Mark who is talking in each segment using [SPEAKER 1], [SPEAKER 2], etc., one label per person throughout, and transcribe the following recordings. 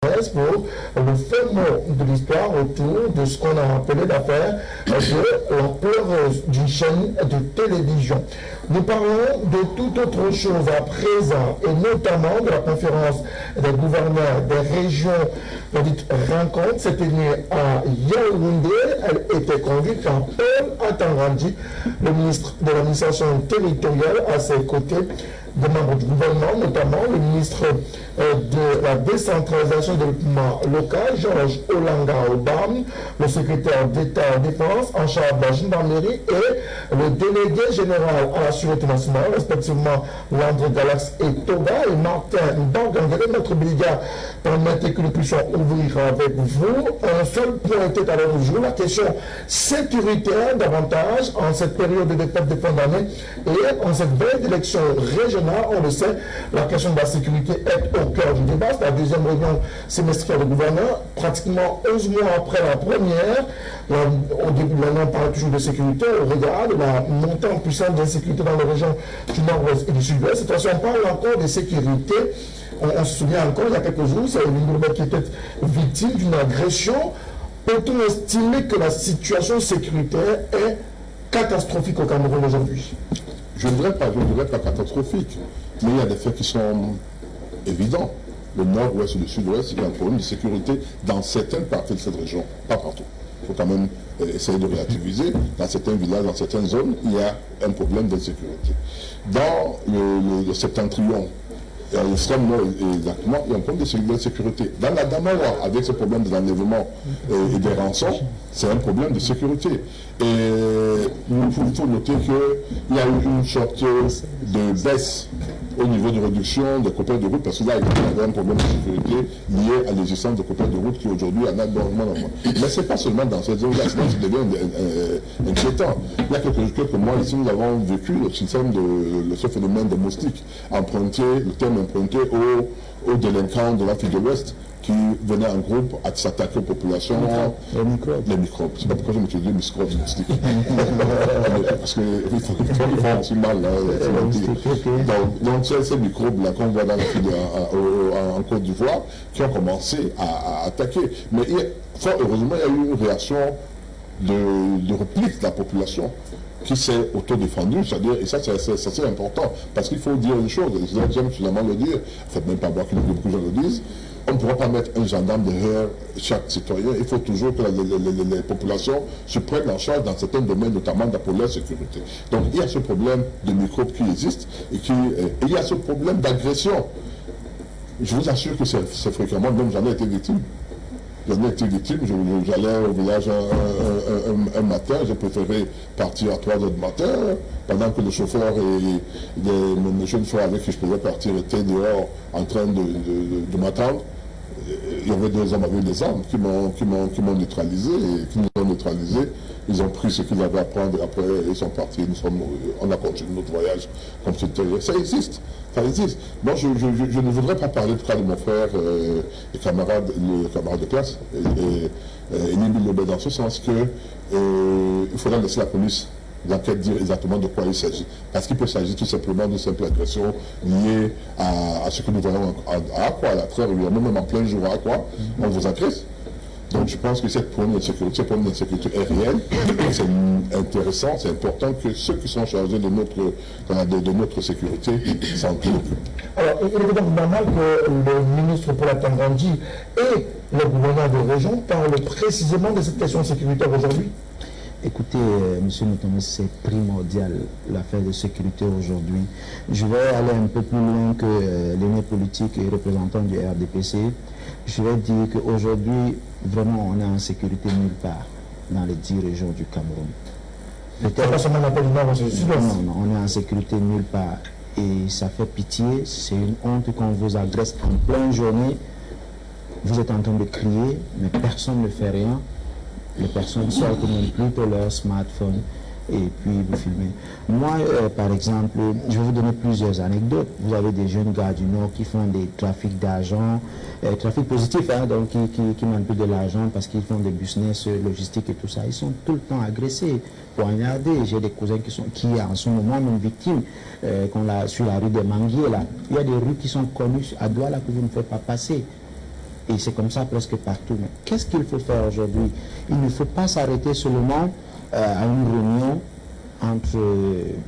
[SPEAKER 1] pour le fait mot de l'histoire autour de ce qu'on a appelé l'affaire de la pleureuse d'une chaîne de télévision. Nous parlons de toute autre chose à présent, et notamment de la conférence des gouverneurs des régions, la dite rencontre, s'est tenue à Yaoundé. Elle était conduite par Paul Atangandi, le ministre de l'administration territoriale, à ses côtés des membres du gouvernement, notamment le ministre de la décentralisation et du développement local, Georges Olanga Obam, le secrétaire d'État en défense en charge de la gendarmerie et le délégué général à la sûreté nationale, respectivement Landry Galax et Toga, et Martin Bangangele, notre brigade. Permettez que nous puissions ouvrir avec vous. Un seul point était à l'ordre du jour, la question sécuritaire davantage en cette période de fête de fin d'année et en cette veille d'élection régionale. On le sait, la question de la sécurité est au cœur du débat. C'est la deuxième réunion semestrielle de gouverneurs, pratiquement 11 mois après la première. Au début de l'année, on parlait toujours de sécurité. On regarde la montée en puissance de l'insécurité dans les régions du nord-ouest et du sud-ouest. Cette fois-ci, on parle encore de sécurité. On se souvient encore, il y a quelques jours, c'est une Gourmet qui était victime d'une agression. Peut-on estimer que la situation sécuritaire est catastrophique au Cameroun aujourd'hui?
[SPEAKER 2] Je ne dirais pas catastrophique, mais il y a des faits qui sont évidents. Le nord-ouest et le sud-ouest, il y a un problème de sécurité dans certaines parties de cette région, pas partout. Il faut quand même essayer de relativiser. Dans certains villages, dans certaines zones, il y a un problème d'insécurité. Dans le septentrion, l'extrême nord exactement, il y a un problème de sécurité. Dans la Damawa, avec ce problème de l'enlèvement et des rançons, c'est un problème de sécurité. Et il faut noter qu'il y a eu une sorte de baisse au niveau de réduction des copains de route, parce que là, il y avait un problème de sécurité lié à l'existence de copains de route qui aujourd'hui en a énormément. Mais ce n'est pas seulement dans cette zone-là, sinon ça devient inquiétant. Il y a quelques mois ici, nous avons vécu le système de ce phénomène de moustique, le terme emprunté aux délinquants de l'Afrique de l'Ouest qui venaient en groupe à s'attaquer aux populations.
[SPEAKER 1] Les microbes.
[SPEAKER 2] Les microbes. C'est pas pourquoi je me suis dit microbes. Parce qu'ils font aussi mal. Donc ces microbes-là qu'on voit en Côte d'Ivoire qui ont commencé à attaquer. Mais fort heureusement, il y a eu une réaction de repli de la population qui s'est autodéfendu, c'est-à-dire, et ça c'est important, parce qu'il faut dire une chose, et j'aime finalement le dire, il ne faut même pas voir que beaucoup de gens le disent, on ne pourra pas mettre un gendarme derrière chaque citoyen, il faut toujours que les populations se prennent en charge dans certains domaines, notamment pour leur sécurité. Donc il y a ce problème de microbes qui existe, et il y a ce problème d'agression. Je vous assure que c'est fréquemment, même j'en ai été victime. J'en ai été victime, j'allais au village un matin, j'ai préféré partir à 3 h du matin, pendant que le chauffeur et mes jeunes frères avec qui je pouvais partir étaient dehors en train de m'attendre. Il y avait 2 hommes avec des armes qui m'ont neutralisé, et qui nous ont neutralisés. Ils ont pris ce qu'ils avaient à prendre, et après ils sont partis. On a continué notre voyage comme c'était. Ça existe. Ça existe. Moi, je ne voudrais pas parler du cas de mon frère et camarade de classe, et Nimbi dans ce sens que il faudra laisser la police l'enquête dire exactement de quoi il s'agit. Parce qu'il peut s'agir tout simplement d'une simple agression liée à ce que nous voyons à Akwa, très régulièrement, même en plein jour à Akwa, on vous agresse. Donc je pense que cette problème d'insécurité est réelle. C'est intéressant, c'est important que ceux qui sont chargés de notre sécurité s'en occupent.
[SPEAKER 1] Alors, il est donc normal que le ministre Paul Atangandi et le gouverneur de région parlent précisément de cette question sécuritaire aujourd'hui.
[SPEAKER 3] Écoutez, monsieur Moutomis, c'est primordial l'affaire de sécurité aujourd'hui. Je vais aller un peu plus loin que l'aîné politique et représentant du RDPC. Je vais dire qu'aujourd'hui, vraiment, on est en sécurité nulle part dans les 10 régions du Cameroun. Non, on est en sécurité nulle part. Et ça fait pitié, c'est une honte qu'on vous agresse en pleine journée. Vous êtes en train de crier, mais personne ne fait rien. Les personnes sortent même plutôt leur smartphone et puis vous filmez. Moi, par exemple, je vais vous donner plusieurs anecdotes. Vous avez des jeunes gars du Nord qui font des trafics d'argent, trafic positif, hein, donc qui manipulent de l'argent parce qu'ils font des business logistiques et tout ça. Ils sont tout le temps agressés, poignardés. J'ai des cousins qui en sont moi-même victimes, sur la rue des Manguiers, là. Il y a des rues qui sont connues à Douala que vous ne faites pas passer. Et c'est comme ça presque partout. Mais qu'est-ce qu'il faut faire aujourd'hui? Il ne faut pas s'arrêter seulement à une réunion entre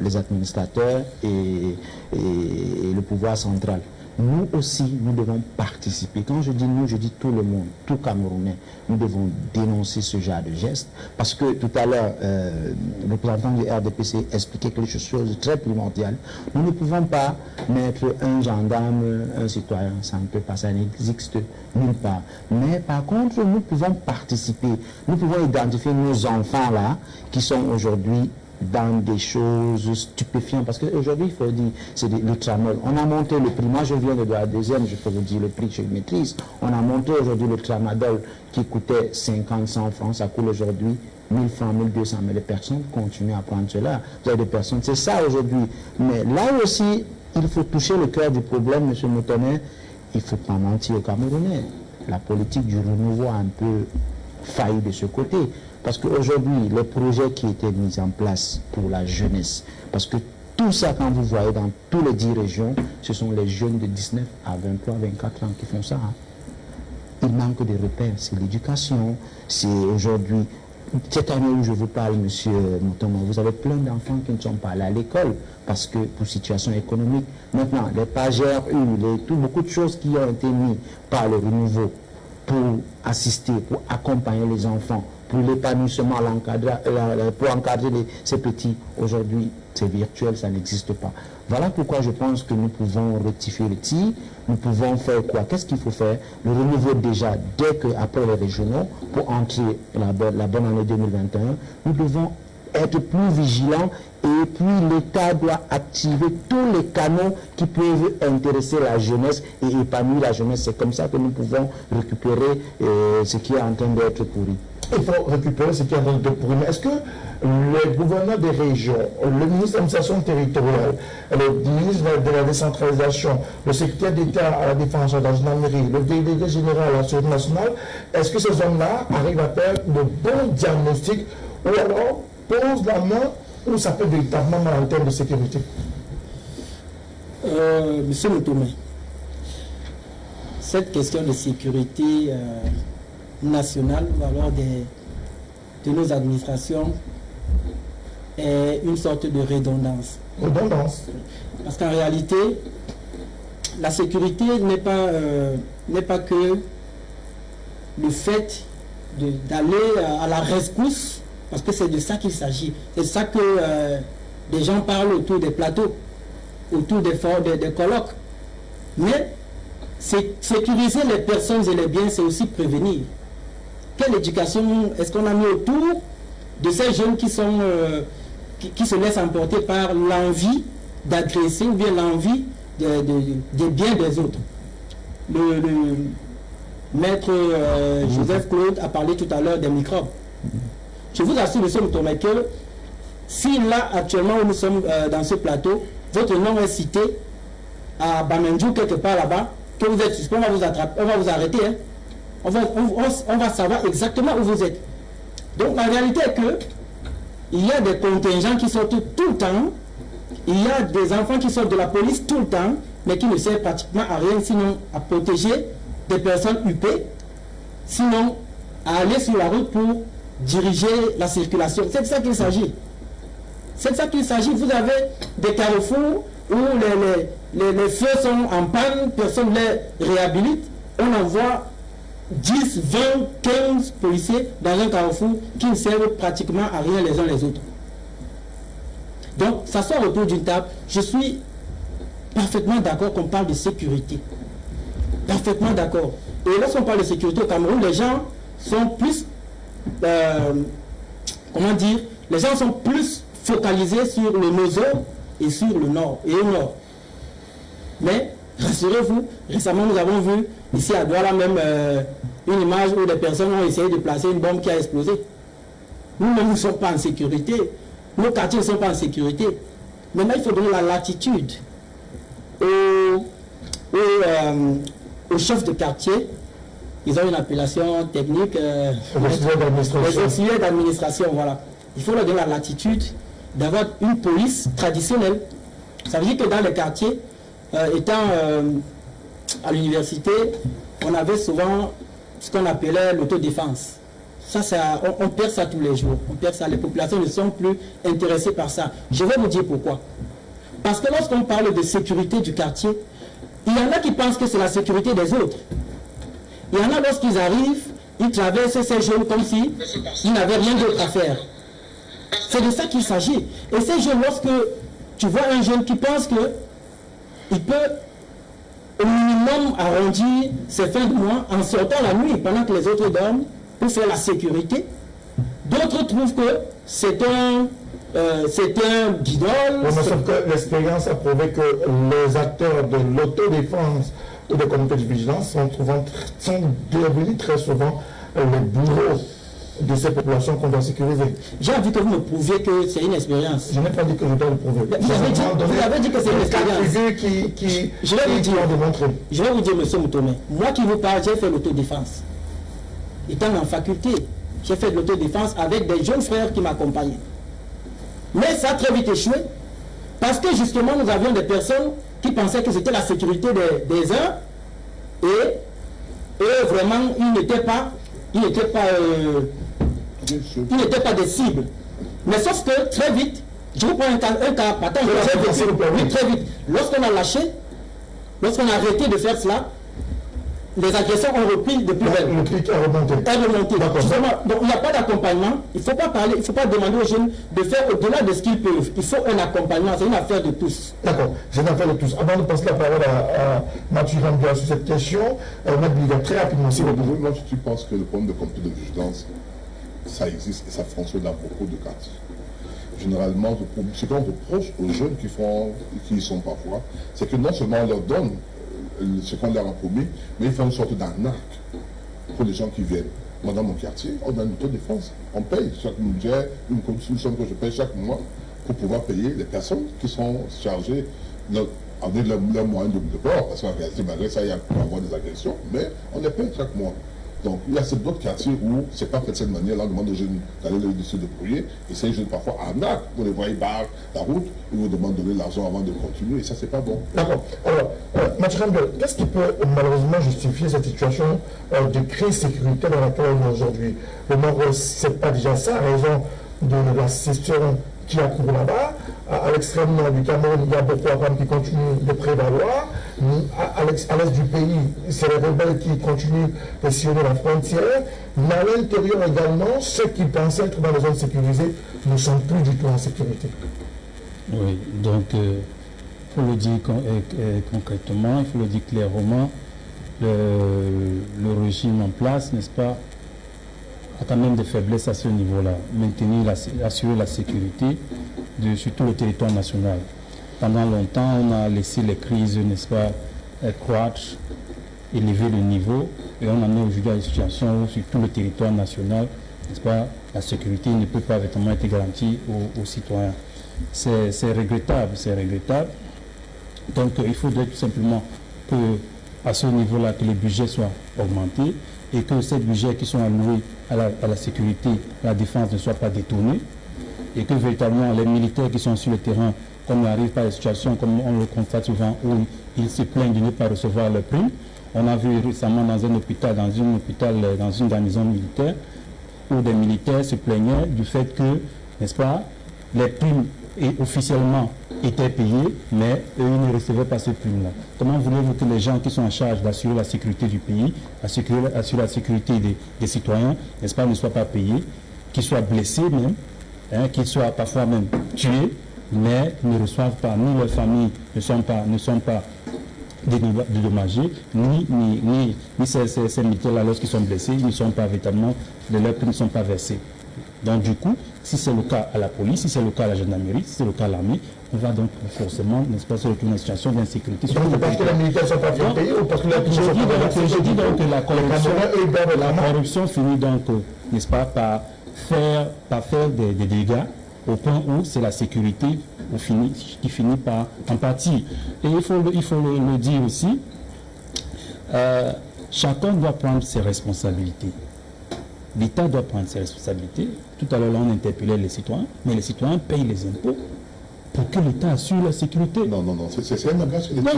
[SPEAKER 3] les administrateurs et le pouvoir central. Nous aussi, nous devons participer. Quand je dis nous, je dis tout le monde, tout Camerounais. Nous devons dénoncer ce genre de gestes. Parce que tout à l'heure, le représentant du RDPC expliquait quelque chose de très primordial. Nous ne pouvons pas mettre un gendarme, un citoyen, ça ne peut pas, ça n'existe nulle part. Mais par contre, nous pouvons participer. Nous pouvons identifier nos enfants là, qui sont aujourd'hui dans des choses stupéfiantes, parce qu'aujourd'hui, il faut dire, c'est le tramol. On a monté le prix, moi je viens de la deuxième, je peux vous dire le prix que je maîtrise. On a monté aujourd'hui le tramadol qui coûtait 50, 100 francs, ça coûte aujourd'hui 1000 francs, 1200, mais les personnes continuent à prendre cela. Vous avez des personnes, c'est ça aujourd'hui. Mais là aussi, il faut toucher le cœur du problème, M. Moutonnet, il ne faut pas mentir aux Camerounais. La politique du renouveau a un peu failli de ce côté. Parce qu'aujourd'hui, les projets qui étaient mis en place pour la jeunesse, parce que tout ça, quand vous voyez dans toutes les 10 régions, ce sont les jeunes de 19 à 23, 24 ans qui font ça. Il manque de repères, c'est l'éducation, c'est aujourd'hui, cette année où je vous parle, M. Moutonnet, vous avez plein d'enfants qui ne sont pas allés à l'école, parce que pour situation économique, maintenant, les pagères, beaucoup de choses qui ont été mises par le renouveau pour assister, pour accompagner les enfants, pour l'épanouissement, pour encadrer ces petits. Aujourd'hui, c'est virtuel, ça n'existe pas. Voilà pourquoi je pense que nous pouvons rectifier le tir. Nous pouvons faire quoi? Qu'est-ce qu'il faut faire? Le renouveau déjà, dès qu'après les régionaux, pour entrer la bonne année 2021, nous devons être plus vigilants et puis l'État doit activer tous les canaux qui peuvent intéresser la jeunesse et épanouir la jeunesse. C'est comme ça que nous pouvons récupérer ce qui est en train d'être pourri.
[SPEAKER 1] Il faut récupérer ce qui est en train d'être pourri. Mais est-ce que les gouverneurs des régions, le ministre de l'administration territoriale, le ministre de la décentralisation, le secrétaire d'État à la défense, à la gendarmerie, le délégué général à la sécurité nationale, est-ce que ces hommes-là arrivent à faire de bons diagnostics ou alors posent la main où ça peut véritablement mal en termes de sécurité?
[SPEAKER 4] Monsieur Moutonnet, cette question de sécurité nationale ou alors de nos administrations est une sorte de redondance.
[SPEAKER 1] Redondance.
[SPEAKER 4] Parce qu'en réalité, la sécurité n'est pas que le fait d'aller à la rescousse, parce que c'est de ça qu'il s'agit. C'est ça que les gens parlent autour des plateaux, autour des colloques. Mais sécuriser les personnes et les biens, c'est aussi prévenir. Quelle éducation est-ce qu'on a mis autour de ces jeunes qui se laissent emporter par l'envie d'agresser ou bien l'envie des biens des autres? Le maître Joseph Claude a parlé tout à l'heure des microbes. Je vous assure, M. Moutonnet, que si là, actuellement, où nous sommes dans ce plateau, votre nom est cité à Bamendjou, quelque part là-bas, que vous êtes suspect, on va vous attraper, on va vous arrêter. Hein. On va savoir exactement où vous êtes. Donc la réalité est que il y a des contingents qui sortent tout le temps, il y a des enfants qui sortent de la police tout le temps, mais qui ne servent pratiquement à rien, sinon à protéger des personnes huppées, sinon à aller sur la route pour diriger la circulation. C'est de ça qu'il s'agit. C'est de ça qu'il s'agit. Vous avez des carrefours où les feux sont en panne, personne ne les réhabilite. On envoie 10, 20, 15 policiers dans un carrefour qui ne servent pratiquement à rien les uns les autres. Donc, ça sort autour d'une table. Je suis parfaitement d'accord qu'on parle de sécurité. Parfaitement d'accord. Et lorsqu'on parle de sécurité au Cameroun, les gens sont plus... comment dire? Les gens sont plus focalisés sur le Nozo et sur le Nord et au Nord. Mais, rassurez-vous, récemment nous avons vu ici à Douala même une image où des personnes ont essayé de placer une bombe qui a explosé. Nous ne sommes pas en sécurité. Nos quartiers ne sont pas en sécurité. Maintenant, il faut donner la latitude aux chefs de quartier. Ils ont une appellation technique. Les auxiliaires d'administration, voilà. Il faut leur donner la latitude d'avoir une police traditionnelle. Ça veut dire que dans les quartiers, étant à l'université, on avait souvent ce qu'on appelait l'autodéfense. On perd ça tous les jours. On perd ça. Les populations ne sont plus intéressées par ça. Je vais vous dire pourquoi. Parce que lorsqu'on parle de sécurité du quartier, il y en a qui pensent que c'est la sécurité des autres. Il y en a lorsqu'ils arrivent, ils traversent ces jeunes comme s'ils n'avaient rien d'autre à faire. C'est de ça qu'il s'agit. Et ces jeunes, lorsque tu vois un jeune qui pense qu'il peut au minimum arrondir ses fins de mois en sortant la nuit pendant que les autres dorment pour faire la sécurité, d'autres trouvent que c'est un guidole.
[SPEAKER 1] Oui, mais sauf que l'expérience a prouvé que les acteurs de l'autodéfense ou des comités de vigilance sont devenus très souvent les bourreaux de ces populations qu'on doit sécuriser.
[SPEAKER 4] J'ai envie que vous me prouviez que c'est une expérience.
[SPEAKER 1] Je n'ai pas dit que je dois le prouver.
[SPEAKER 4] Vous avez dit que c'est une expérience.
[SPEAKER 1] Je vais
[SPEAKER 4] vous dire, monsieur Moutomé, moi qui vous parle, j'ai fait l'autodéfense. Étant en faculté, j'ai fait de l'autodéfense avec des jeunes frères qui m'accompagnaient. Mais ça a très vite échoué, parce que justement nous avions des personnes qui pensaient que c'était la sécurité des uns, et vraiment ils n'étaient pas des cibles. Mais sauf que très vite, je vous prends un cas très vite. Lorsqu'on a lâché, lorsqu'on a arrêté de faire cela, les agressions ont repris de plus belle.
[SPEAKER 1] Le pic est remonté.
[SPEAKER 4] Donc il n'y a pas d'accompagnement. Il ne faut pas parler, il ne faut pas demander aux jeunes de faire au-delà de ce qu'ils peuvent. Il faut un accompagnement, c'est une affaire de tous.
[SPEAKER 1] D'accord, c'est une affaire de tous. Avant de passer la parole à Mathieu Rambia sur cette question, très rapidement, si vous pouvez.
[SPEAKER 2] Moi, je pense que le problème de comité de vigilance, ça existe et ça fonctionne dans beaucoup de cas. Généralement, ce qu'on reproche aux jeunes qui y sont parfois, c'est que non seulement on leur donne ce qu'on leur a promis, mais il faut une sorte d'arnaque pour les gens qui viennent. Moi, dans mon quartier, on a une autodéfense. On paye chaque budget, une somme que je paye chaque mois pour pouvoir payer les personnes qui sont chargées avec leurs moyens de bord. Parce qu'en réalité, malgré ça, il y a pu avoir des agressions, mais on les paye chaque mois. Donc, il y a d'autres quartiers où c'est pas fait de cette manière-là. On demande aux jeunes d'aller se débrouiller. Et ces jeunes, parfois, arnaquent. Vous les voyez barrer la route. Ils vous demandent de donner l'argent avant de continuer. Et ça, c'est pas bon.
[SPEAKER 1] D'accord. Alors, Mathieu Rambia, qu'est-ce qui peut malheureusement justifier cette situation de crise sécuritaire dans laquelle on est aujourd'hui? Le Nord, c'est pas déjà ça, à raison de la session qui a couru là-bas. À l'extrême nord du Cameroun, il y a Boko Haram qui continue de prévaloir. À l'est du pays, c'est les rebelles qui continuent de sillonner la frontière. Mais à l'intérieur également, ceux qui pensaient être dans les zones sécurisées ne sont plus du tout en sécurité.
[SPEAKER 5] Oui, donc, il faut le dire concrètement, il faut le dire clairement, le régime en place, n'est-ce pas, a quand même des faiblesses à ce niveau-là. Assurer la sécurité sur tout le territoire national. Pendant longtemps, on a laissé les crises, n'est-ce pas, croître, élever le niveau, et on en est aujourd'hui à une situation où sur tout le territoire national, n'est-ce pas, la sécurité ne peut pas vraiment être garantie aux citoyens. C'est regrettable, c'est regrettable. Donc il faudrait tout simplement que, à ce niveau-là, que les budgets soient augmentés et que ces budgets qui sont alloués à la sécurité, à la défense ne soient pas détournés et que véritablement les militaires qui sont sur le terrain, comme n'arrive pas à des situations comme on le constate souvent où ils se plaignent de ne pas recevoir leurs primes. On a vu récemment dans un hôpital, dans une garnison militaire, où des militaires se plaignaient du fait que, n'est-ce pas, les primes officiellement étaient payées, mais eux, ils ne recevaient pas ces primes-là. Comment voulez-vous que les gens qui sont en charge d'assurer la sécurité du pays, assurer la sécurité des citoyens, n'est-ce pas, ne soient pas payés, qu'ils soient blessés même, qu'ils soient parfois même tués, mais ne reçoivent pas, ni leurs familles ne sont pas dédommagés, ni ces militaires-là, lorsqu'ils sont blessés, ils ne sont pas véritablement, leurs primes ne sont pas versées. Donc du coup, si c'est le cas à la police, si c'est le cas à la gendarmerie, si c'est le cas à l'armée, on va donc forcément, n'est-ce pas, se retrouver dans une situation d'insécurité.
[SPEAKER 1] Donc parce que les militaires ne sont pas bien payés ou parce que
[SPEAKER 5] je dis donc que la corruption finit donc, n'est-ce pas, par faire des dégâts au point où c'est la sécurité qui finit par en partir. Et il faut le dire aussi, chacun doit prendre ses responsabilités. L'État doit prendre ses responsabilités. Tout à l'heure, on interpellait les citoyens, mais les citoyens payent les impôts. pour que l'État assure la sécurité.
[SPEAKER 2] Non, c'est un langage que les
[SPEAKER 5] Non,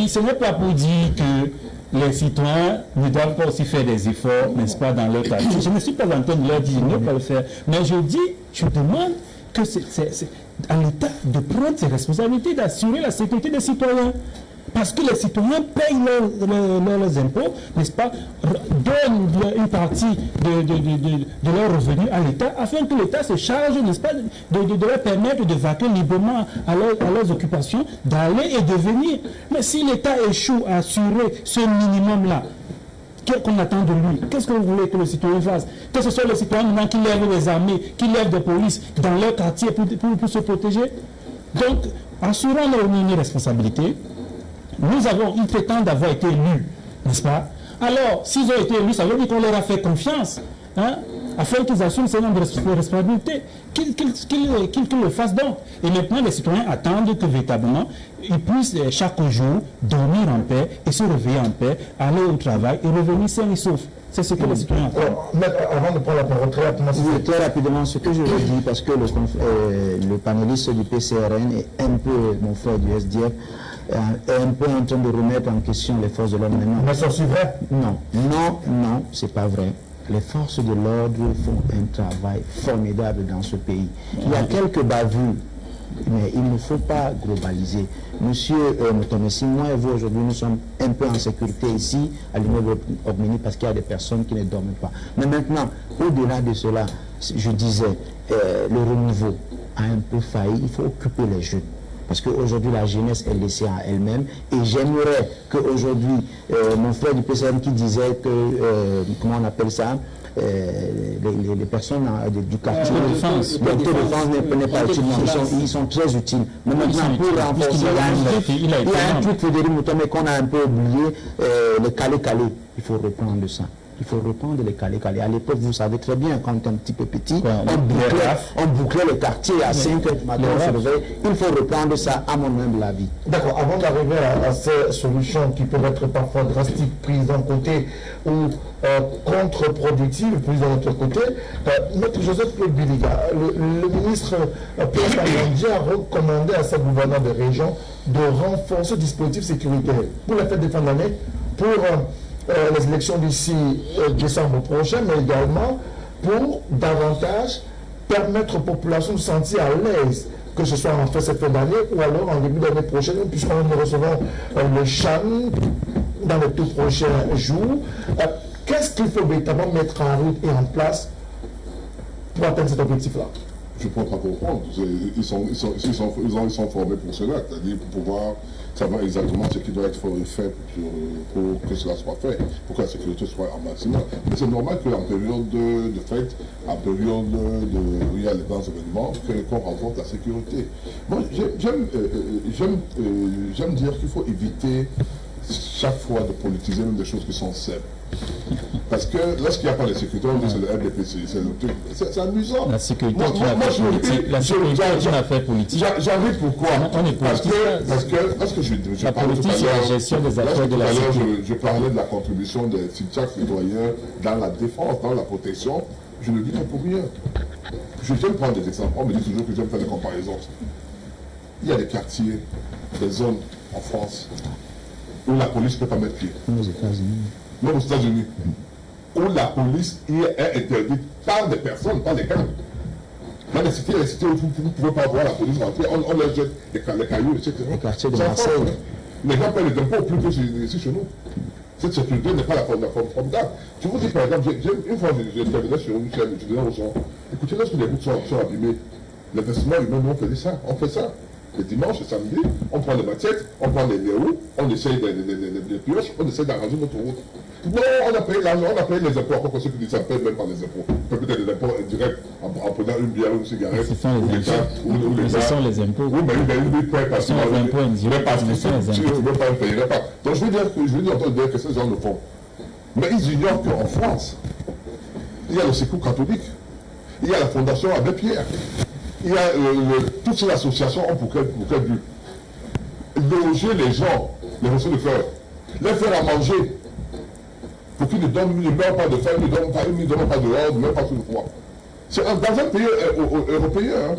[SPEAKER 5] ce n'est pas pour dire que les citoyens ne doivent pas aussi faire des efforts, n'est-ce pas, dans leur quartier. Je ne suis pas en train de leur dire ne pas le faire, mais je demande que c'est à l'État de prendre ses responsabilités, d'assurer la sécurité des citoyens. Parce que les citoyens payent leurs impôts, n'est-ce pas, donnent une partie de leurs revenus à l'État, afin que l'État se charge, n'est-ce pas, de leur permettre de vaquer librement à leurs occupations, d'aller et de venir. Mais si l'État échoue à assurer ce minimum-là, qu'est-ce qu'on attend de lui? Qu'est-ce que vous voulez que le citoyen fasse? Que ce soit les citoyens maintenant qui lèvent les armées, qui lèvent des polices dans leur quartier pour se protéger? Donc, assurons nos responsabilités. Ils prétendent d'avoir été élus, n'est-ce pas? Alors, s'ils ont été élus, ça veut dire qu'on leur a fait confiance, afin qu'ils assument ce nombre de responsabilités, qu'ils le fassent donc. Et maintenant, les citoyens attendent que véritablement, ils puissent chaque jour dormir en paix et se réveiller en paix, aller au travail et revenir sains et saufs. C'est ce que les citoyens attendent.
[SPEAKER 1] Avant de prendre la parole très rapidement,
[SPEAKER 3] très rapidement, ce que je veux dire, parce que le panéliste du PCRN est un peu mon frère du SDF, est un peu en train de remettre en question les forces de l'ordre maintenant.
[SPEAKER 1] Mais ça c'est vrai?
[SPEAKER 3] Non, c'est pas vrai. Les forces de l'ordre font un travail formidable dans ce pays. Il y a quelques bavures, mais il ne faut pas globaliser. Monsieur Motomessi, moi et vous aujourd'hui, nous sommes un peu en sécurité ici, à l'immeuble Ogmini, parce qu'il y a des personnes qui ne dorment pas. Mais maintenant, au-delà de cela, je disais, le renouveau a un peu failli, il faut occuper les jeunes. Parce qu'aujourd'hui, la jeunesse est laissée à elle-même. Et j'aimerais qu'aujourd'hui, mon frère du PCM qui disait que, comment on appelle ça, les personnes du quartier, le taux de défense n'est pas utile. Ils sont très utiles. Mais maintenant, pour renforcer, il y a un truc, Frédéric Mutomé, qu'on a un peu oublié, les calés-calés. Il faut reprendre ça. Il faut reprendre les calés-calés. À l'époque, vous savez très bien, quand on était un petit peu petit, on bouclait le quartier à 5 h du matin, on se réveille. Il faut reprendre ça, à mon humble avis.
[SPEAKER 1] D'accord, avant d'arriver à ces solutions qui peuvent être parfois drastiques, prises d'un côté ou contre-productives, prises d'un autre côté, notre Joseph Biliga, le ministre Pierre Kangandi a recommandé à sa gouverneur de région de renforcer le dispositif sécuritaire pour la fête de fin d'année, pour les élections d'ici décembre prochain, mais également pour davantage permettre aux populations de se sentir à l'aise, que ce soit en fait cette fin d'année ou alors en début d'année prochaine, puisqu'on nous recevons le CHAN dans les tout prochains jours. Qu'est-ce qu'il faut véritablement mettre en route et en place pour atteindre cet objectif-là?
[SPEAKER 2] Je ne peux pas comprendre. Ils sont formés pour cela, c'est-à-dire pour pouvoir savoir exactement ce qui doit être fait pour que cela soit fait, pour que la sécurité soit en maximum. Mais c'est normal qu'en période de fête, en période où il y a les grands événements, qu'on renforce la sécurité. Moi, j'aime dire qu'il faut éviter chaque fois de politiser même des choses qui sont simples. Parce que lorsqu'il n'y a pas de sécurité, on dit c'est le RDPC, c'est amusant.
[SPEAKER 5] La sécurité est une affaire politique. La sécurité est une affaire politique.
[SPEAKER 2] J'arrive pourquoi? Parce que lorsque
[SPEAKER 5] la politique, c'est la gestion des affaires de la sécurité.
[SPEAKER 2] Je parlais de la contribution des citoyens dans la défense, dans la protection. Je ne dis pas pour rien. Je j'aime prendre des exemples. On me dit toujours que j'aime faire des comparaisons. Il y a des quartiers, des zones en France où la police ne peut pas mettre pied.
[SPEAKER 3] Aux États-Unis.
[SPEAKER 2] Même aux États-Unis, où la police est interdite par des personnes, par des gangs. Dans les cités où vous ne pouvez pas voir la police rentrer, on leur jette les cailloux, etc.
[SPEAKER 3] Les quartiers de Marseille.
[SPEAKER 2] Les gens paient les impôts plus que ici chez nous. Cette sécurité n'est pas la forme formidable. Je vous dis par exemple, une fois j'ai terminé sur une chaîne, je disais aux gens, écoutez, lorsque les routes sont abîmées, les vestiments humains, nous on fait ça. Le dimanche, le samedi, on prend les maquettes, on prend les roues, on essaye des pioches, on essaie d'arranger notre route. Non, on a payé l'argent, on a payé les impôts, encore que ceux qui disent ça ne payent même pas les impôts. On peut peut-être des impôts directs en prenant une bière ou une cigarette.
[SPEAKER 5] Ce sont les impôts.
[SPEAKER 2] Oui, mais ils ne payent pas.
[SPEAKER 5] Ce sont les impôts indirects.
[SPEAKER 2] Tu ne veux pas, ne payerais pas. Donc je veux dire que ces gens le font. Mais ils ignorent qu'en France, il y a le Secours catholique, il y a la Fondation Abbé Pierre. Il y a toutes ces associations ont pour quel but? Loger les gens, les ressources de cœur, les faire à manger, pour qu'ils ne meurent pas de faim, ils ne dorment pas dehors, ne meurent pas sous le froid. C'est dans un pays européen, hein,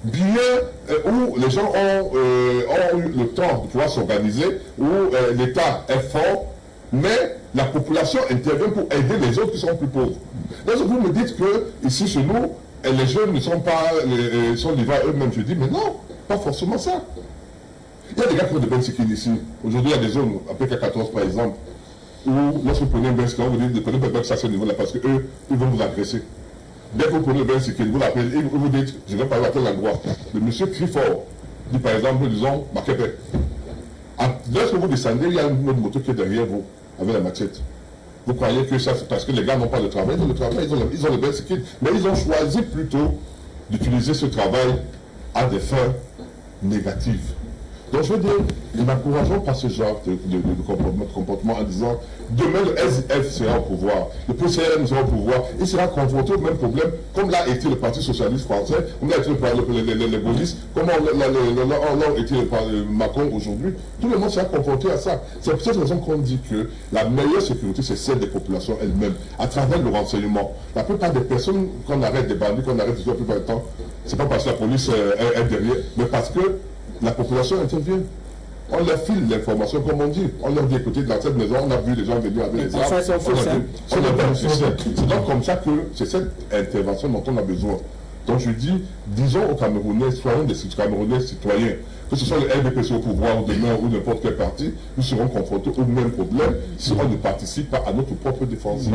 [SPEAKER 2] bien où les gens ont eu le temps de pouvoir s'organiser, où l'État est fort, mais la population intervient pour aider les autres qui sont plus pauvres. Donc vous me dites que ici chez nous, les jeunes ne sont pas, sont livrés à eux-mêmes. Je dis, mais non, pas forcément ça. Il y a des gars qui ont de belles skills ici. Aujourd'hui, il y a des zones, à PK14 par exemple, où lorsque vous prenez un bel skill, vous dites, ne prenez pas ça à ce niveau-là parce qu'eux, ils vont vous agresser. Dès que vous prenez le bel skill, vous l'appelez et vous dites, je vais parler à tel endroit. Le monsieur crie fort. Dit par exemple, disons, Makepe. Lorsque vous descendez, il y a une autre moto qui est derrière vous, avec la machette. Vous croyez que ça, c'est parce que les gars n'ont pas de travail, ils ont le travail, ils ont le bel skill. Mais ils ont choisi plutôt d'utiliser ce travail à des fins négatives. Donc je veux dire, n'encourageons pas ce genre de comportement en disant demain le SIF sera au pouvoir, le PCRM sera au pouvoir, il sera confronté au même problème, comme l'a été le Parti Socialiste Français, comme l'a été les gaullistes, comme l'a été Macron aujourd'hui. Tout le monde sera confronté à ça. C'est pour cette raison qu'on dit que la meilleure sécurité, c'est celle des populations elles-mêmes, à travers le renseignement. La plupart des personnes qu'on arrête, des bandits, qu'on arrête la plupart du temps, c'est pas parce que la police est derrière, mais parce que la population intervient. On leur file l'information, comme on dit. On leur dit, écoutez, dans cette maison, on a vu les gens venir avec les armes. C'est donc comme ça que c'est cette intervention dont on a besoin. Donc je dis, disons aux Camerounais, soyons des Camerounais citoyens, que ce soit le RDPC au pouvoir ou demain ou n'importe quel parti, nous serons confrontés au même problème si on ne participe pas à notre propre défense.
[SPEAKER 1] S'il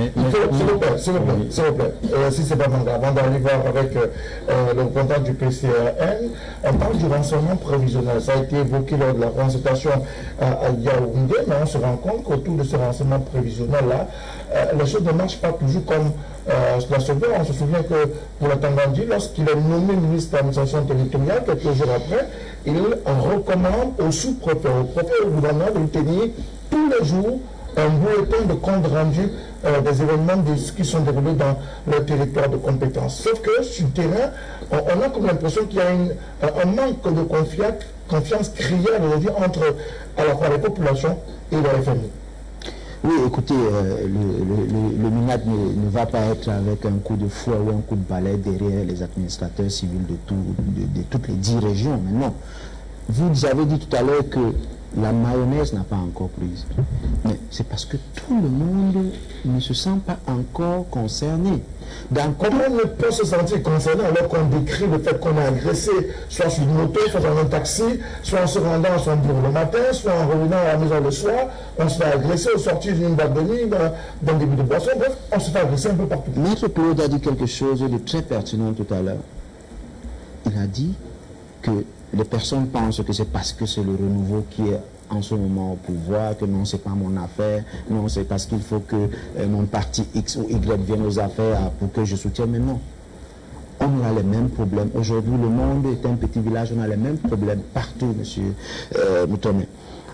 [SPEAKER 1] vous plaît, si c'est pas grave, avant d'aller voir avec le représentant du PCRN, on parle du renseignement prévisionnel. Ça a été évoqué lors de la consultation à Yaoundé, mais on se rend compte qu'autour de ce renseignement prévisionnel-là, les choses ne marchent pas toujours comme cela se veut. On se souvient que pour la Tangandi, lorsqu'il est nommé ministre de l'administration territoriale, quelques jours après, il recommande au sous-préfet, au préfet et au gouvernement de tenir tous les jours un bulletin de compte rendu des événements qui sont déroulés dans le territoire de compétence. Sauf que sur le terrain, on a comme l'impression qu'il y a un manque de confiance criante aujourd'hui entre à la fois les populations et le FMI.
[SPEAKER 3] Oui, écoutez, le MINAD ne va pas être avec un coup de fouet ou un coup de balai derrière les administrateurs civils de toutes les 10 régions. Mais non, vous avez dit tout à l'heure que la mayonnaise n'a pas encore prise. Mais c'est parce que tout le monde ne se sent pas encore concerné.
[SPEAKER 1] Comment on ne peut se sentir concerné alors qu'on décrit le fait qu'on est agressé, soit sur une moto, soit dans un taxi, soit en se rendant à son bureau le matin, soit en revenant à la maison le soir, on se fait agresser au sortir d'une boîte de nuit, d'un début de boisson, bref, on se fait agresser un peu partout.
[SPEAKER 3] Maître Claude a dit quelque chose de très pertinent tout à l'heure. Il a dit que les personnes pensent que c'est parce que c'est le renouveau qui est en ce moment au pouvoir, que non, c'est pas mon affaire, non, c'est parce qu'il faut que mon parti X ou Y vienne aux affaires pour que je soutienne. Mais non, on a les mêmes problèmes. Aujourd'hui, le monde est un petit village, on a les mêmes problèmes partout, monsieur Moutoné.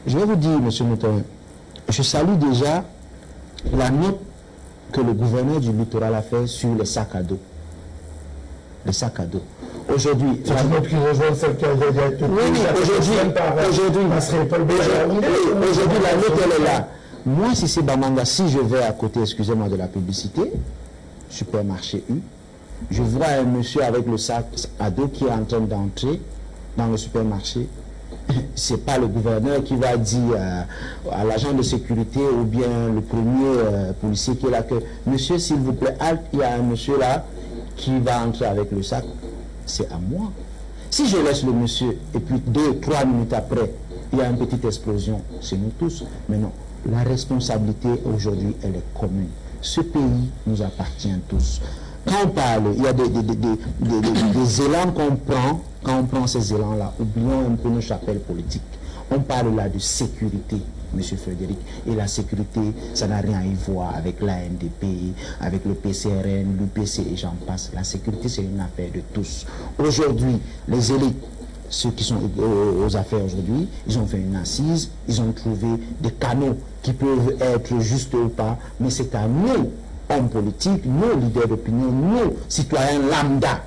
[SPEAKER 3] Je vais vous dire, monsieur Moutoné, je salue déjà la note que le gouverneur du littoral a fait sur les sacs à dos. Les sacs à dos. Aujourd'hui,
[SPEAKER 1] c'est une note qui rejoint celle qui a déjà été
[SPEAKER 3] aujourd'hui, la note, elle est là. Moi, si c'est Bamanga, si je vais à côté, excusez-moi de la publicité, supermarché U, je vois un monsieur avec le sac à dos qui est en train d'entrer dans le supermarché. C'est pas le gouverneur qui va dire à l'agent de sécurité ou bien le premier policier qui est là que monsieur, s'il vous plaît, halte, il y a un monsieur là qui va entrer avec le sac. C'est à moi. Si je laisse le monsieur et puis 2-3 minutes après, il y a une petite explosion, c'est nous tous. Mais non, la responsabilité aujourd'hui, elle est commune. Ce pays nous appartient tous. Quand on parle, il y a des élans qu'on prend. Quand on prend ces élans-là, oublions un peu nos chapelles politiques. On parle là de sécurité, monsieur Frédéric. Et la sécurité, ça n'a rien à y voir avec l'ANDP, avec le PCRN, l'UPC et j'en passe. La sécurité, c'est une affaire de tous. Aujourd'hui, les élites, ceux qui sont aux affaires aujourd'hui, ils ont fait une assise, ils ont trouvé des canaux qui peuvent être justes ou pas, mais c'est à nous, hommes politiques, nos leaders d'opinion, nos citoyens lambda,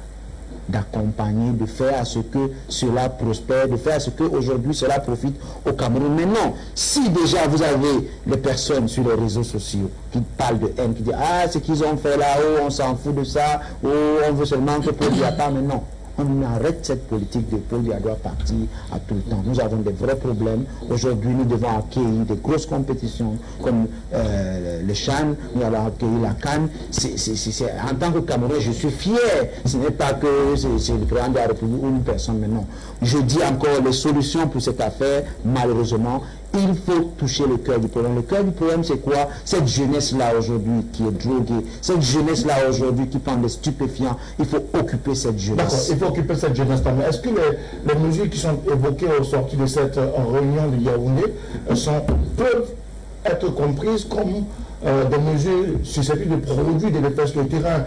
[SPEAKER 3] d'accompagner, de faire à ce que cela prospère, de faire à ce qu'aujourd'hui cela profite au Cameroun. Maintenant, si déjà vous avez les personnes sur les réseaux sociaux qui parlent de haine, qui disent « Ah, ce qu'ils ont fait là-haut, on s'en fout de ça, oh, on veut seulement que Paul Biya parte maintenant », on arrête cette politique de Paul Biya doit partir à tout le temps. Nous avons des vrais problèmes. Aujourd'hui, nous devons accueillir des grosses compétitions comme le CHAN, nous allons accueillir la CAN. En tant que Camerounais, je suis fier. Ce n'est pas que c'est le président de la République ou une personne, mais non. Je dis encore les solutions pour cette affaire, malheureusement, il faut toucher le cœur du problème. Le cœur du problème, c'est quoi? Cette jeunesse-là aujourd'hui qui est droguée, cette jeunesse-là aujourd'hui qui prend des stupéfiants, il faut occuper cette jeunesse.
[SPEAKER 1] D'accord, il faut occuper cette jeunesse-là. Mais est-ce que les mesures qui sont évoquées au sorti de cette réunion de Yaoundé peuvent être comprises comme des mesures susceptibles de produire des effets sur le terrain,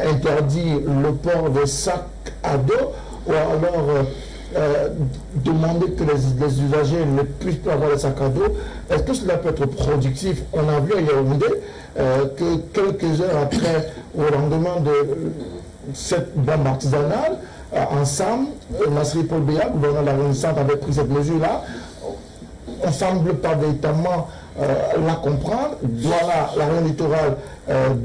[SPEAKER 1] interdire le port des sacs à dos, ou alors demander que les usagers ne puissent plus avoir les sacs à dos? Est-ce que cela peut être productif? On a vu à Yaoundé que quelques heures après, au lendemain de cette bombe artisanale, ensemble, Nassiri Paul Biya, gouverneur de la Renaissance, avait pris cette mesure-là. On ne semble pas véritablement la comprendre. Voilà, la région littorale,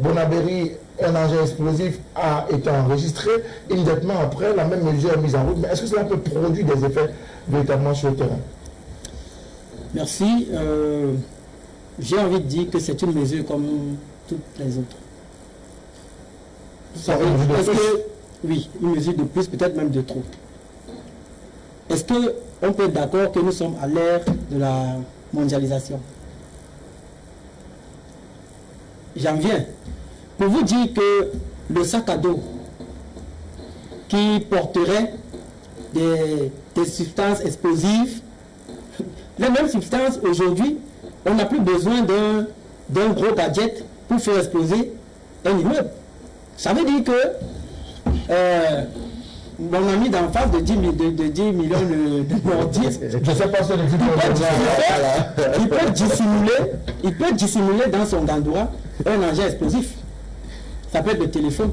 [SPEAKER 1] Bonabéry, un engin explosif a été enregistré. Immédiatement après, la même mesure est mise en route. Mais est-ce que cela peut produire des effets véritablement sur le terrain?
[SPEAKER 4] Merci. J'ai envie de dire que c'est une mesure comme toutes les autres. Vous savez, est-ce que, oui, une mesure de plus, peut-être même de trop. Est-ce qu'on peut être d'accord que nous sommes à l'ère de la mondialisation? J'en viens. Pour vous dire que le sac à dos qui porterait des substances explosives, les mêmes substances aujourd'hui, on n'a plus besoin d'un gros gadget pour faire exploser un immeuble. Ça veut dire que mon ami d'en face de 10 millions de nordistes,
[SPEAKER 1] je ne sais pas si
[SPEAKER 4] il peut dissimuler dans son endroit un engin explosif. Ça peut être le téléphone.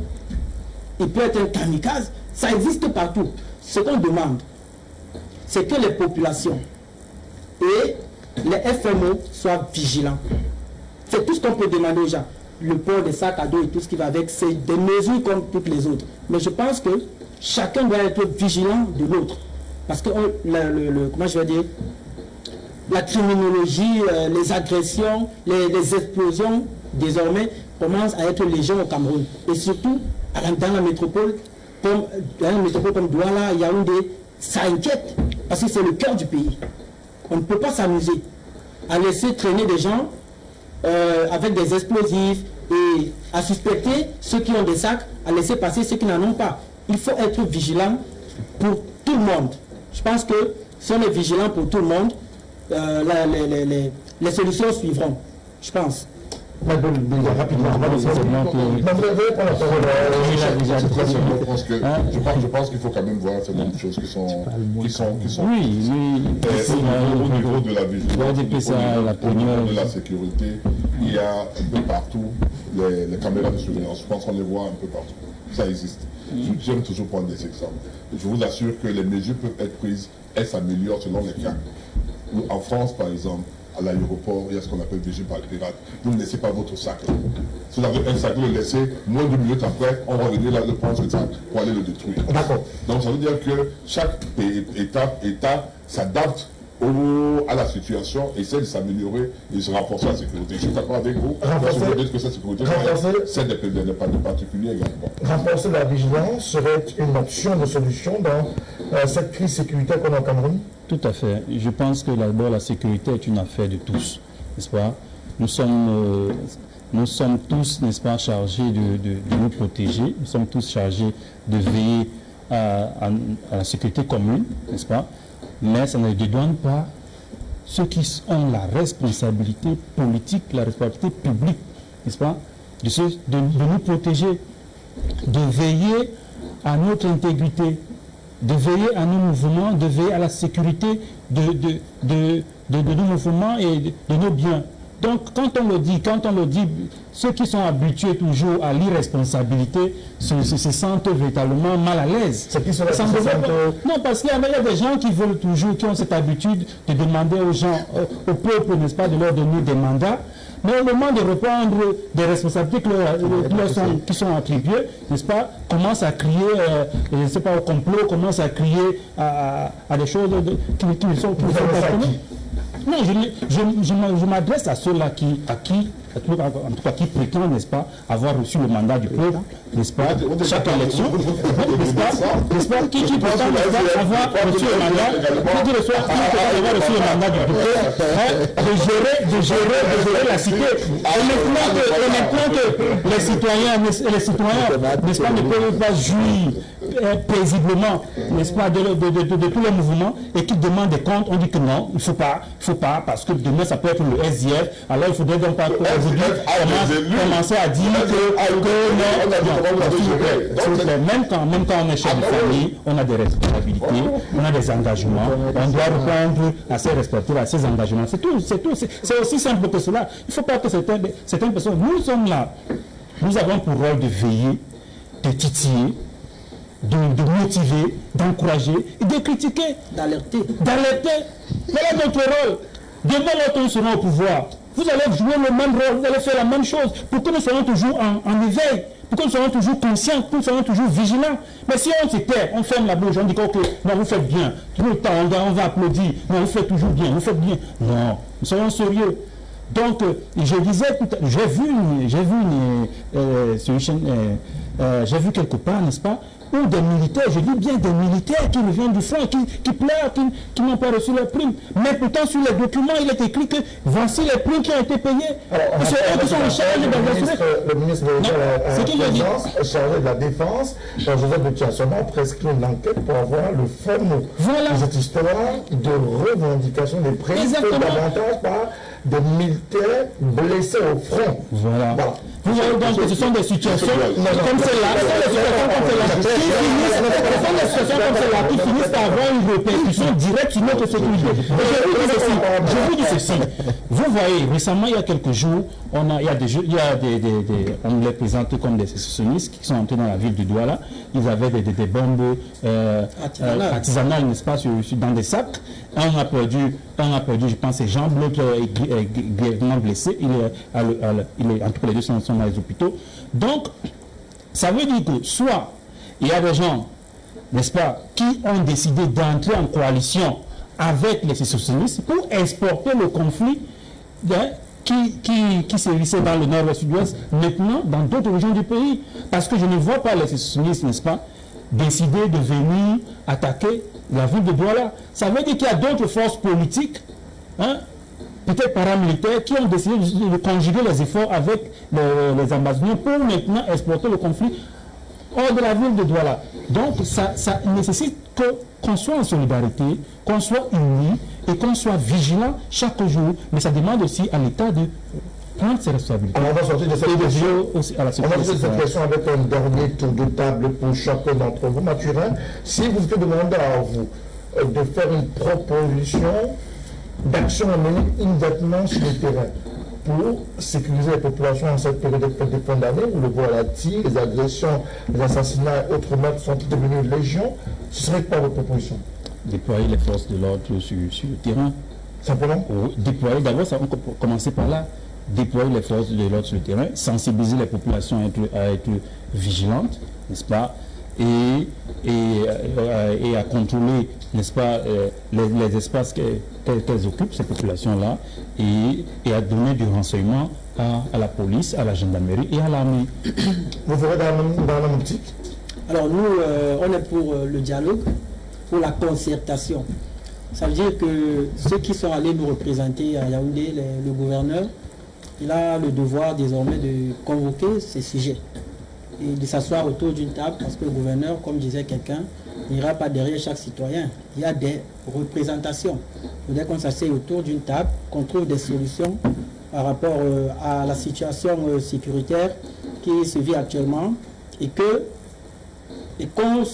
[SPEAKER 4] Il peut être un kamikaze. Ça existe partout. Ce qu'on demande, c'est que les populations et les FMO soient vigilants. C'est tout ce qu'on peut demander aux gens. Le port des sacs à dos et tout ce qui va avec, c'est des mesures comme toutes les autres. Mais je pense que chacun doit être vigilant de l'autre. Parce que, comment je vais dire, la criminologie, les agressions, les explosions, désormais, commencent à être légion au Cameroun. Et surtout, dans la métropole, comme Douala, Yaoundé, ça inquiète. Parce que c'est le cœur du pays. On ne peut pas s'amuser à laisser traîner des gens avec des explosifs et à suspecter ceux qui ont des sacs, à laisser passer ceux qui n'en ont pas. Il faut être vigilant pour tout le monde. Je pense que si on est vigilant pour tout le monde, les solutions suivront. Je pense.
[SPEAKER 2] Je pense qu'il faut quand même voir certaines choses qui sont
[SPEAKER 5] oui,
[SPEAKER 2] au niveau de la vigilance, au niveau de la sécurité. Il y a un peu partout les caméras de surveillance. Je pense qu'on les voit un peu partout. Ça existe. J'aime toujours prendre des exemples. Je vous assure que les mesures peuvent être prises et s'améliorent selon les cas. En France, par exemple, à l'aéroport, il y a ce qu'on appelle vigile par les pirates. Vous ne laissez pas votre sac. Si vous avez un sac, vous le laissez, moins de minutes après, on va venir là, le prendre ce sac pour aller le détruire. Donc ça veut dire que chaque État s'adapte à la situation, essaie de s'améliorer et se renforcer la sécurité. Je suis d'accord avec vous. Vous dites que cette sécurité, c'est des particuliers également.
[SPEAKER 1] Renforcer la vigilance serait une option de solution dans cette crise sécuritaire qu'on a au Cameroun?
[SPEAKER 5] Tout à fait. Je pense que d'abord la sécurité est une affaire de tous, n'est-ce pas? Nous sommes tous, n'est-ce pas, chargés de nous protéger. Nous sommes tous chargés de veiller à la sécurité commune, n'est-ce pas? Mais ça ne dédouane pas ceux qui ont la responsabilité politique, la responsabilité publique, n'est-ce pas, de nous protéger, de veiller à notre intégrité, de veiller à nos mouvements, de veiller à la sécurité de nos mouvements et de nos biens. Donc, quand on le dit, ceux qui sont habitués toujours à l'irresponsabilité se sentent véritablement mal à l'aise.
[SPEAKER 1] C'est qui cela qui se sentent...
[SPEAKER 5] Non, parce qu'il y a des gens qui veulent toujours, qui ont cette habitude de demander aux gens, au peuple, n'est-ce pas, de leur donner des mandats. Mais au moment de reprendre des responsabilités qui sont attribuées, n'est-ce pas, commence à crier, je ne sais pas, au complot, commence à crier à des choses qui ne sont pas connues. Non, je m'adresse à ceux-là qui prétendent, n'est-ce pas, avoir reçu le mandat du peuple, n'est-ce pas, chaque élection, n'est-ce pas, qui prétendent avoir reçu le mandat, qui avoir reçu le mandat du peuple, de gérer la cité. Et maintenant que les citoyens, n'est-ce pas, ne peuvent pas jouir paisiblement, n'est-ce pas, de tous les mouvements, et qui demandent des comptes, on dit que non, il ne faut pas, parce que demain ça peut être le SDF, alors il faudrait donc pas aujourd'hui commencer à dire même quand on est chef de famille, on a des responsabilités, on a des engagements, on doit répondre à ces responsabilités, à ces engagements. C'est tout, c'est aussi simple que cela. Il ne faut pas que certaines personnes, nous sommes là, nous avons pour rôle de veiller, de titiller, de motiver, d'encourager et de critiquer,
[SPEAKER 4] d'alerter.
[SPEAKER 5] Voilà notre rôle. Demain, lorsque nous serons au pouvoir, vous allez jouer le même rôle, vous allez faire la même chose pour que nous soyons toujours en éveil, pour que nous soyons toujours conscients, pour que nous soyons toujours vigilants. Mais si on se tait, on ferme la bouche, on dit que non, vous faites bien, tout le temps on va applaudir, non, vous faites toujours bien, vous faites bien. Non, nous soyons sérieux. Donc, je disais, j'ai vu quelque part, n'est-ce pas, ou des militaires, je dis bien des militaires qui reviennent du front, qui pleurent, qui n'ont pas reçu leurs primes. Mais pourtant, sur les documents, il est écrit que voici les primes qui ont été payées. C'est eux qui sont en charge de
[SPEAKER 1] le ministre chargé de la Défense, Joseph Boutiassono, prescrit une enquête pour avoir le fond de cette histoire de revendication des primes fait davantage par des militaires blessés au front.
[SPEAKER 5] Voilà. Vous voyez donc que ce sont des situations comme celle-là, qui finissent par avoir une répercussion directe sur notre sécurité. Je vous dis ceci. Vous voyez, récemment, il y a quelques jours, on les présente comme des sécessionnistes qui sont entrés dans la ville de Douala. Ils avaient des bombes artisanales, n'est-ce pas, dans des sacs. On a perdu, je pense, c'est Jean Bleu qui est grièvement blessé. Il est entre les deux sont dans les hôpitaux. Donc, ça veut dire que soit il y a des gens, n'est-ce pas, qui ont décidé d'entrer en coalition avec les sécessionnistes pour exporter le conflit qui sévissait dans le nord et le sud-ouest, maintenant dans d'autres régions du pays. Parce que je ne vois pas les sécessionnistes, n'est-ce pas, décider de venir attaquer la ville de Douala. Ça veut dire qu'il y a d'autres forces politiques, peut-être paramilitaires, qui ont décidé de conjuguer les efforts avec les ambassadeurs pour maintenant exporter le conflit hors de la ville de Douala. Donc ça nécessite qu'on soit en solidarité, qu'on soit unis et qu'on soit vigilant chaque jour. Mais ça demande aussi à l'État de prendre ses responsabilités.
[SPEAKER 1] On va sortir de cette question avec un dernier tour de table pour chacun d'entre vous. Mathurin, si vous étiez demandé à vous de faire une proposition d'action à mener immédiatement sur le terrain pour sécuriser les populations en cette période de fin d'année où le volatile, les agressions, les assassinats et autres meurtres sont devenus légion, ce serait quoi votre proposition?
[SPEAKER 5] Déployer les forces de l'ordre sur le terrain.
[SPEAKER 1] Simplement?
[SPEAKER 5] Déployer, d'abord, ça va commencer par là. Déployer les forces de l'ordre sur le terrain, sensibiliser les populations à être vigilantes, n'est-ce pas, et à contrôler, n'est-ce pas, les espaces qu'elles occupent, ces populations-là, et à donner du renseignement à la police, à la gendarmerie et à l'armée.
[SPEAKER 1] Vous verrez dans la même optique?
[SPEAKER 4] Alors nous, on est pour le dialogue, pour la concertation. Ça veut dire que ceux qui sont allés nous représenter à Yaoundé, le gouverneur, il a le devoir désormais de convoquer ces sujets et de s'asseoir autour d'une table, parce que le gouverneur, comme disait quelqu'un, n'ira pas derrière chaque citoyen. Il y a des représentations. Il faudrait qu'on s'assied autour d'une table, qu'on trouve des solutions par rapport à la situation sécuritaire qui se vit actuellement et qu'on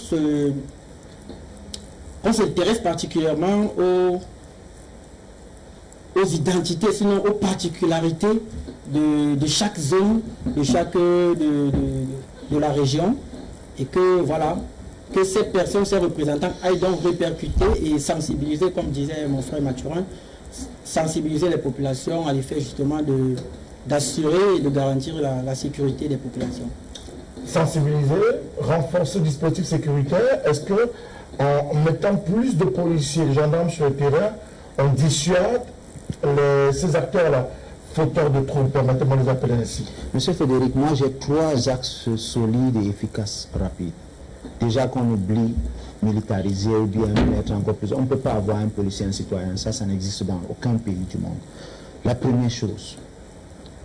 [SPEAKER 4] s'intéresse particulièrement aux aux identités, sinon aux particularités de chaque zone, de la région, et que voilà, que ces personnes, ces représentants aillent donc répercuter et sensibiliser, comme disait mon frère Mathurin, sensibiliser les populations à l'effet justement d'assurer et de garantir la sécurité des populations.
[SPEAKER 1] Sensibiliser, renforcer le dispositif sécuritaire, est-ce que en mettant plus de policiers et gendarmes sur le terrain, on dissuade ces acteurs-là, fauteurs de troubles, permettez-moi de les appeler ainsi?
[SPEAKER 3] Monsieur Frédéric, moi j'ai 3 axes solides et efficaces, rapides. Déjà qu'on oublie militariser ou bien mettre encore plus. On ne peut pas avoir un policier, un citoyen, ça n'existe dans aucun pays du monde. La première chose,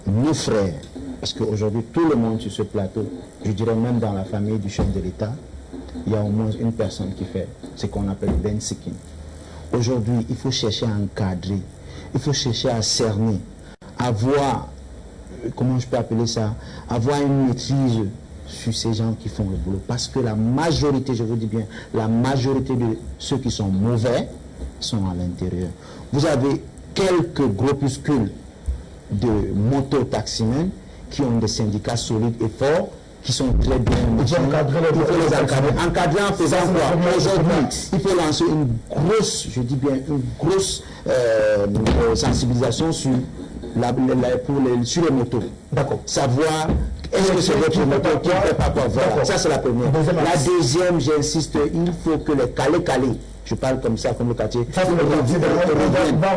[SPEAKER 3] nos frères, parce qu'aujourd'hui tout le monde sur ce plateau, je dirais même dans la famille du chef de l'État, il y a au moins une personne qui fait ce qu'on appelle Ben Sikin. Aujourd'hui, il faut chercher à encadrer, il faut chercher à cerner, avoir, comment je peux appeler ça, avoir une maîtrise sur ces gens qui font le boulot. Parce que la majorité, je vous dis bien, la majorité de ceux qui sont mauvais sont à l'intérieur. Vous avez quelques groupuscules de moto-taximens qui ont des syndicats solides et forts, qui sont très bien. Il faut les encadrer. Encadrer en faisant quoi? Aujourd'hui, il faut lancer une grosse, je dis bien, une grosse sensibilisation sur sur les motos. D'accord. Savoir est-ce que c'est votre moto qui ne fait pas quoi. Voilà. Ça c'est la première. La deuxième, j'insiste, il faut que les calés, je parle comme ça, comme le quartier, on va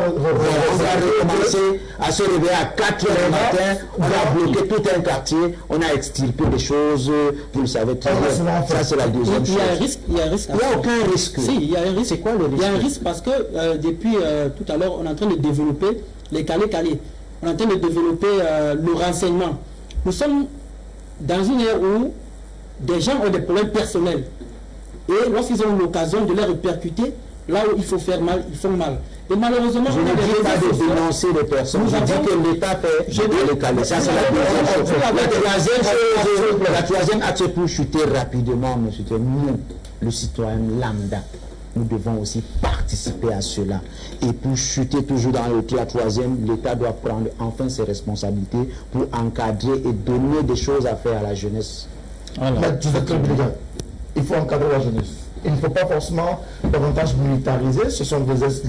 [SPEAKER 3] recommencer à se réveiller à 4 h du matin, on a bloqué tout un quartier, on a extirpé des choses, vous le savez très bien. Ça c'est la deuxième chose.
[SPEAKER 4] Il y a un risque.
[SPEAKER 3] Il n'y a aucun risque.
[SPEAKER 4] Si, il y a un risque.
[SPEAKER 3] C'est quoi le risque?
[SPEAKER 4] Il y a un risque parce que depuis tout à l'heure, on est en train de développer les calés. On est en train de développer le renseignement. Nous sommes dans une ère où des gens ont des problèmes personnels. Et lorsqu'ils ont l'occasion de les répercuter, là où il faut faire mal, ils font mal. Et malheureusement,
[SPEAKER 3] je ne dis pas de dénoncer les personnes. Je dis que l'État fait les calés. Ça, c'est la deuxième chose. La troisième axe pour chuter rapidement, monsieur, nous, le citoyen lambda, nous devons aussi participer à cela. Et pour chuter toujours dans la troisième, l'État doit prendre enfin ses responsabilités pour encadrer et donner des choses à faire à la jeunesse.
[SPEAKER 1] Il faut encadrer la jeunesse. Il ne faut pas forcément davantage militariser. Ce sont des axes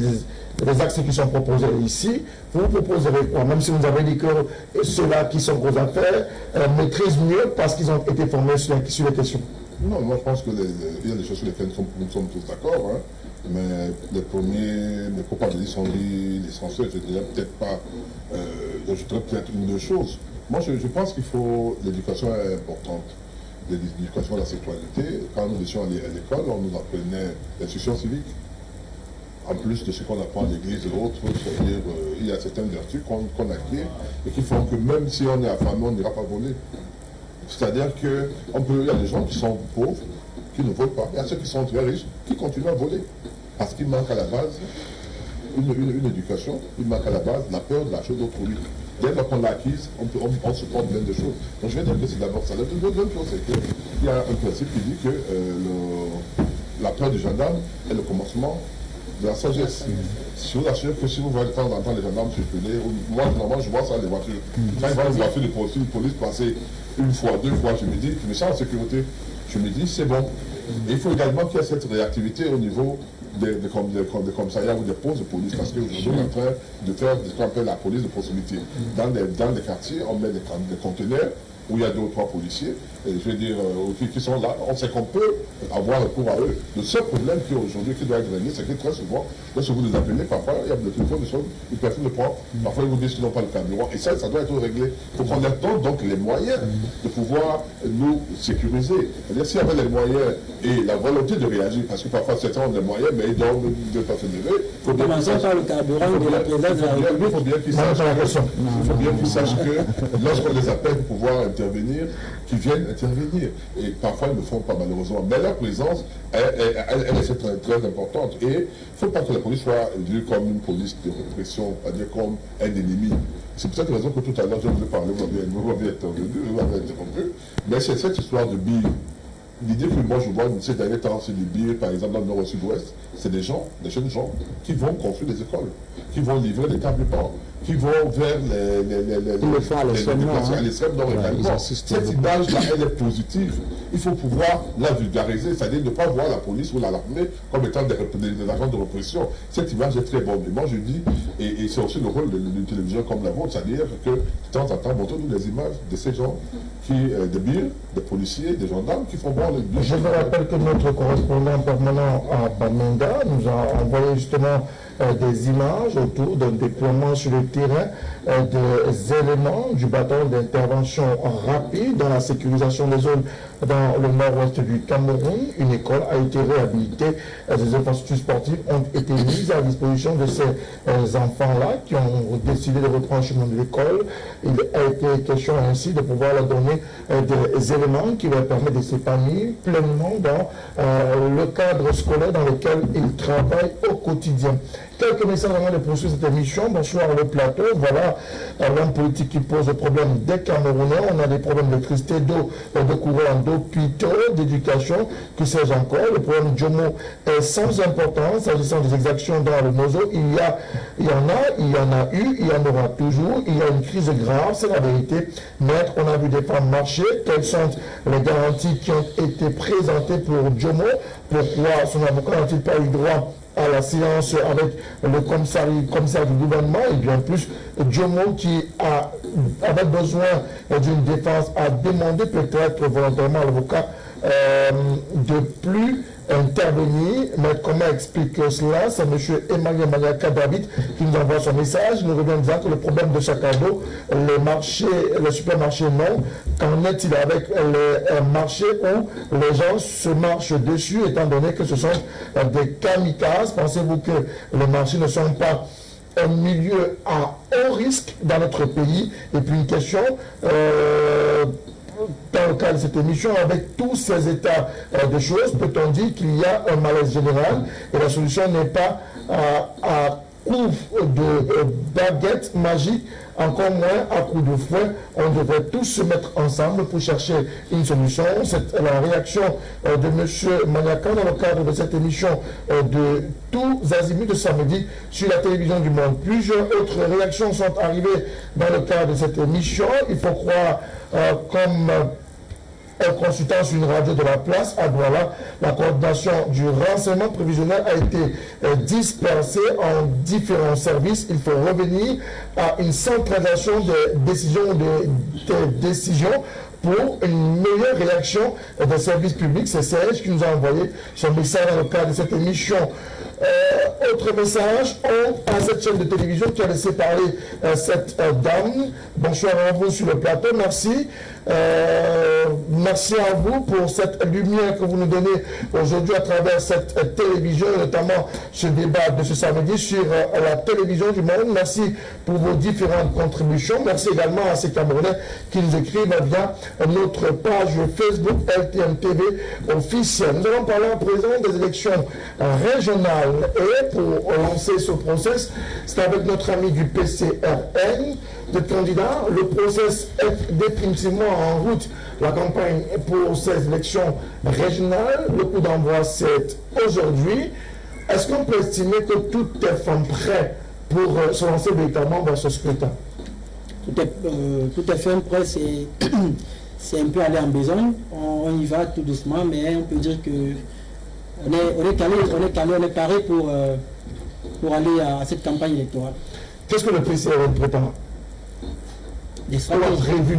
[SPEAKER 1] qui sont proposés ici. Vous proposerez quoi? Même si vous avez dit que ceux-là qui sont gros affaires maîtrisent mieux parce qu'ils ont été formés sur les questions.
[SPEAKER 2] Non, moi je pense qu'il y a des choses sur lesquelles nous sommes tous d'accord. Hein. Mais les premiers, les copains de l'essentiel, je dirais peut-être pas, j'ajouterais peut-être une ou deux choses. Moi je pense qu'il faut, l'éducation est importante. L'éducation à la citoyenneté, quand nous étions à l'école, on nous apprenait l'instruction civique. En plus de ce qu'on apprend à l'église et autres, c'est-à-dire il y a certaines vertus qu'on acquiert et qui font que même si on est affamé, on n'ira pas voler. C'est-à-dire qu'il y a des gens qui sont pauvres, qui ne volent pas. Il y a ceux qui sont très riches, qui continuent à voler. Parce qu'il manque à la base une éducation, il manque à la base la peur de la chose d'autrui. Dès lors qu'on l'a acquise, on se prend plein de choses. Donc je vais dire que c'est d'abord ça. La deuxième chose, c'est qu'il y a un principe qui dit que la peur du gendarme est le commencement de la sagesse. Je vous assure que si vous voyez de temps en temps les gendarmes circuler, moi normalement je vois ça les voitures. Quand je vois une voiture de police passer une fois, deux fois, je me sens en sécurité. Je me dis c'est bon. Et il faut également qu'il y ait cette réactivité au niveau des commissariats ou des postes de police, parce qu'aujourd'hui on est en train de faire ce qu'on appelle la police de proximité. Dans les quartiers, on met des conteneurs où il y a 2 ou 3 policiers, et je veux dire, qui sont là, on sait qu'on peut avoir recours à eux. Le seul problème qui aujourd'hui qui doit être réglé, c'est que très souvent, lorsque vous les appelez, parfois il y a le téléphone, une personne le prend, parfois ils vous disent qu'ils n'ont pas le carburant, et ça doit être réglé. Il faut qu'on leur donne donc les moyens de pouvoir nous sécuriser. C'est-à-dire s'il y avait les moyens et la volonté de réagir, parce que parfois certains ont des moyens, mais ils doivent de personnes élevées. Il faut bien qu'ils sachent que lorsqu'on les appelle pour pouvoir intervenir, qui viennent intervenir. Et parfois, ils ne le font pas malheureusement. Mais leur présence, elle est très, très importante. Et il ne faut pas que la police soit vue comme une police de répression, c'est-à-dire comme un ennemi. C'est pour cette raison que tout à l'heure, je voulais parler, vous m'avez interrompu, mais c'est cette histoire de billes. l'idée que moi je vois ces derniers temps sur les billets, par exemple dans le nord au sud-ouest, c'est des gens, des jeunes gens, qui vont construire des écoles, qui vont livrer des établissements, qui vont vers
[SPEAKER 3] Ils le font à l'extrême nord.
[SPEAKER 2] à l'extrême nord également. Cette image-là, elle est positive. Il faut pouvoir la vulgariser, c'est-à-dire ne pas voir la police ou l'armée comme étant des agents de répression. Cette image est très bonne. Et moi je dis, et c'est aussi le rôle d'une télévision comme la vôtre, c'est-à-dire que de temps en temps, montrez-nous des images de ces gens, des bires, des policiers, des gendarmes qui font voir les...
[SPEAKER 1] Je vous rappelle que notre correspondant permanent à Bamenda nous a envoyé justement des images autour d'un déploiement sur le terrain des éléments du bataillon d'intervention rapide dans la sécurisation des zones dans le nord-ouest du Cameroun. Une école a été réhabilitée. Des infrastructures sportives ont été mises à disposition de ces enfants-là qui ont décidé de reprendre le chemin de l'école. Il a été question ainsi de pouvoir leur donner des éléments qui leur permettent de s'épanouir pleinement dans le cadre scolaire dans lequel ils travaillent au quotidien. Quelques messages avant de poursuivre cette émission. Bonsoir le plateau. Voilà l'homme politique qui pose le problème des Camerounais. On a des problèmes d'électricité, d'eau, de courant, d'hôpitaux, d'éducation, que sais-je encore. Le problème Jomo est sans importance s'agissant des exactions dans le Mozo. Il y en a eu, il y en aura toujours. Il y a une crise grave, c'est la vérité. Maître, on a vu des femmes marcher. Quelles sont les garanties qui ont été présentées pour Jomo? Pourquoi son avocat n'a-t-il pas eu droit à la séance avec le commissaire du gouvernement? Et bien plus, Jomo qui avait besoin d'une défense a demandé peut-être volontairement à l'avocat de plus intervenir. Mais comment expliquer cela? C'est M. Emmanuel David qui nous envoie son message. Il nous revient en disant que le problème de sac à dos, les supermarchés non. Qu'en est-il avec les marchés où les gens se marchent dessus, étant donné que ce sont des kamikazes? Pensez-vous que les marchés ne sont pas un milieu à haut risque dans notre pays? Et puis une question, dans le cadre de cette émission, avec tous ces états de choses, peut-on dire qu'il y a un malaise général et la solution n'est pas à coup de baguette magique, encore moins à coup de fouet? On devrait tous se mettre ensemble pour chercher une solution. C'est la réaction de M. Maniakan dans le cadre de cette émission de tous azimuts de samedi sur la télévision du monde. Plusieurs autres réactions sont arrivées dans le cadre de cette émission. Il faut croire comme un consultant sur une radio de la place à Douala, la coordination du renseignement prévisionnel a été dispersée en différents services. Il faut revenir à une centralisation des décisions pour une meilleure réaction des services publics. C'est Serge qui nous a envoyé son message dans le cadre de cette émission. Autre message, à cette chaîne de télévision qui a laissé parler cette dame. Bonsoir à vous sur le plateau, merci. Merci à vous pour cette lumière que vous nous donnez aujourd'hui à travers cette télévision, notamment ce débat de ce samedi sur la télévision du monde. Merci pour vos différentes contributions. Merci également à ces Camerounais qui nous écrivent via notre page Facebook LTM TV officielle. Nous allons parler à présent des élections régionales. Et pour lancer ce process, c'est avec notre ami du PCRN, de candidat. Le process est définitivement en route. La campagne pour ces élections régionales, le coup d'envoi c'est aujourd'hui. Est-ce qu'on peut estimer que tout est prêt pour se lancer véritablement vers ce scrutin?
[SPEAKER 4] Tout est fait prêt, c'est un peu aller en besogne. On y va tout doucement, mais on peut dire que on est calé, on est paré pour aller à cette campagne électorale.
[SPEAKER 1] Qu'est-ce que le PCRN prétend?
[SPEAKER 4] Des stratégies.
[SPEAKER 1] Prévu.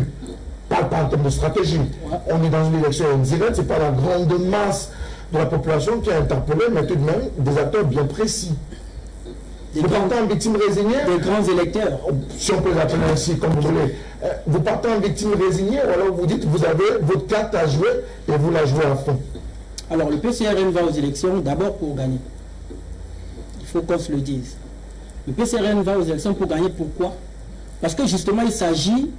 [SPEAKER 1] Pas en termes de stratégie. Ouais. On est dans une élection indirecte, ce n'est pas la grande masse de la population qui est interpellée, mais tout de même des acteurs bien précis. Vous partez en victime résignée?
[SPEAKER 4] Des grands électeurs.
[SPEAKER 1] Si on peut l'appeler ainsi, comme vous voulez. Vous partez en victime résignée, ou alors vous dites vous avez votre carte à jouer et vous la jouez à fond.
[SPEAKER 4] Alors le PCRN va aux élections d'abord pour gagner. Il faut qu'on se le dise. Le PCRN va aux élections pour gagner. Pourquoi? Parce que justement il s'agit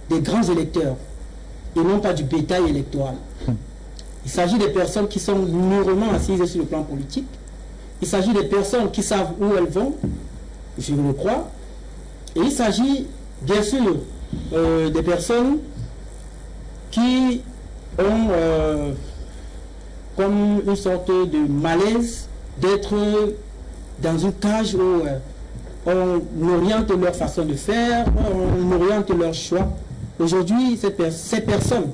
[SPEAKER 4] des grands électeurs et non pas du bétail électoral. Il s'agit des personnes qui sont mûrement assises sur le plan politique. Il s'agit des personnes qui savent où elles vont, je le crois. Et il s'agit bien sûr des personnes qui ont comme une sorte de malaise d'être dans une cage où on oriente leur façon de faire, on oriente leur choix. Aujourd'hui, ces personnes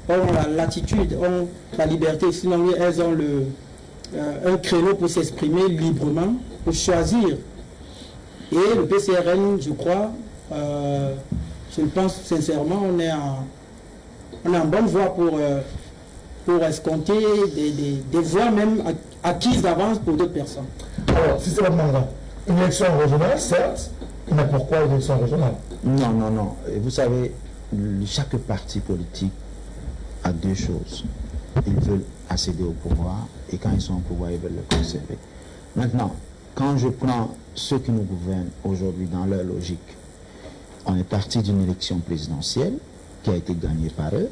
[SPEAKER 4] ont la latitude, ont la liberté, sinon elles ont un créneau pour s'exprimer librement, pour choisir. Et le PCRN, je crois, je pense sincèrement, on est en bonne voie pour escompter des voies même acquises d'avance pour d'autres personnes.
[SPEAKER 1] Alors, si c'est vraiment là, une élection régionale, certes, mais pourquoi une élection régionale?
[SPEAKER 3] Non. Et vous savez, chaque parti politique a deux choses. Ils veulent accéder au pouvoir et quand ils sont au pouvoir, ils veulent le conserver. Maintenant, quand je prends ceux qui nous gouvernent aujourd'hui dans leur logique, on est parti d'une élection présidentielle qui a été gagnée par eux.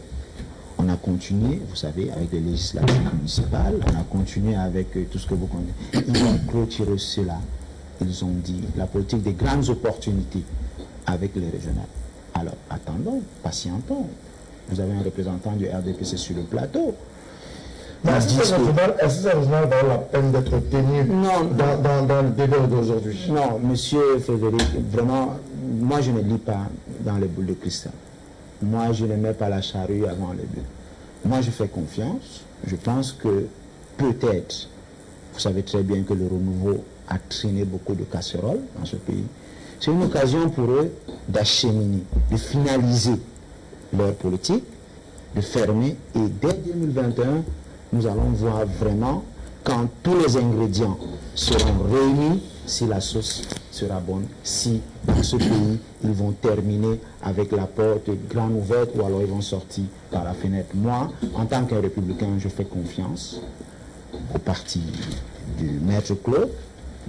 [SPEAKER 3] On a continué, vous savez, avec les législatives municipales, on a continué avec tout ce que vous connaissez. Ils ont clôturé cela. Ils ont dit la politique des grandes opportunités avec les régionales. Alors, attendons, patientons. Vous avez un représentant du RDPC sur le plateau.
[SPEAKER 1] Mais est-ce que ce régional va avoir la peine d'être tenu dans le débat d'aujourd'hui?
[SPEAKER 3] Non, monsieur Frédéric, vraiment, moi je ne lis pas dans les boules de cristal. Moi je ne mets pas la charrue avant les bœufs. Moi je fais confiance. Je pense que peut-être, vous savez très bien que le renouveau a traîné beaucoup de casseroles dans ce pays. C'est une occasion pour eux d'acheminer, de finaliser leur politique, de fermer, et dès 2021, nous allons voir vraiment, quand tous les ingrédients seront réunis, si la sauce sera bonne, si dans ce pays, ils vont terminer avec la porte grande ouverte ou alors ils vont sortir par la fenêtre. Moi, en tant qu'un républicain, je fais confiance au parti du maître Claude,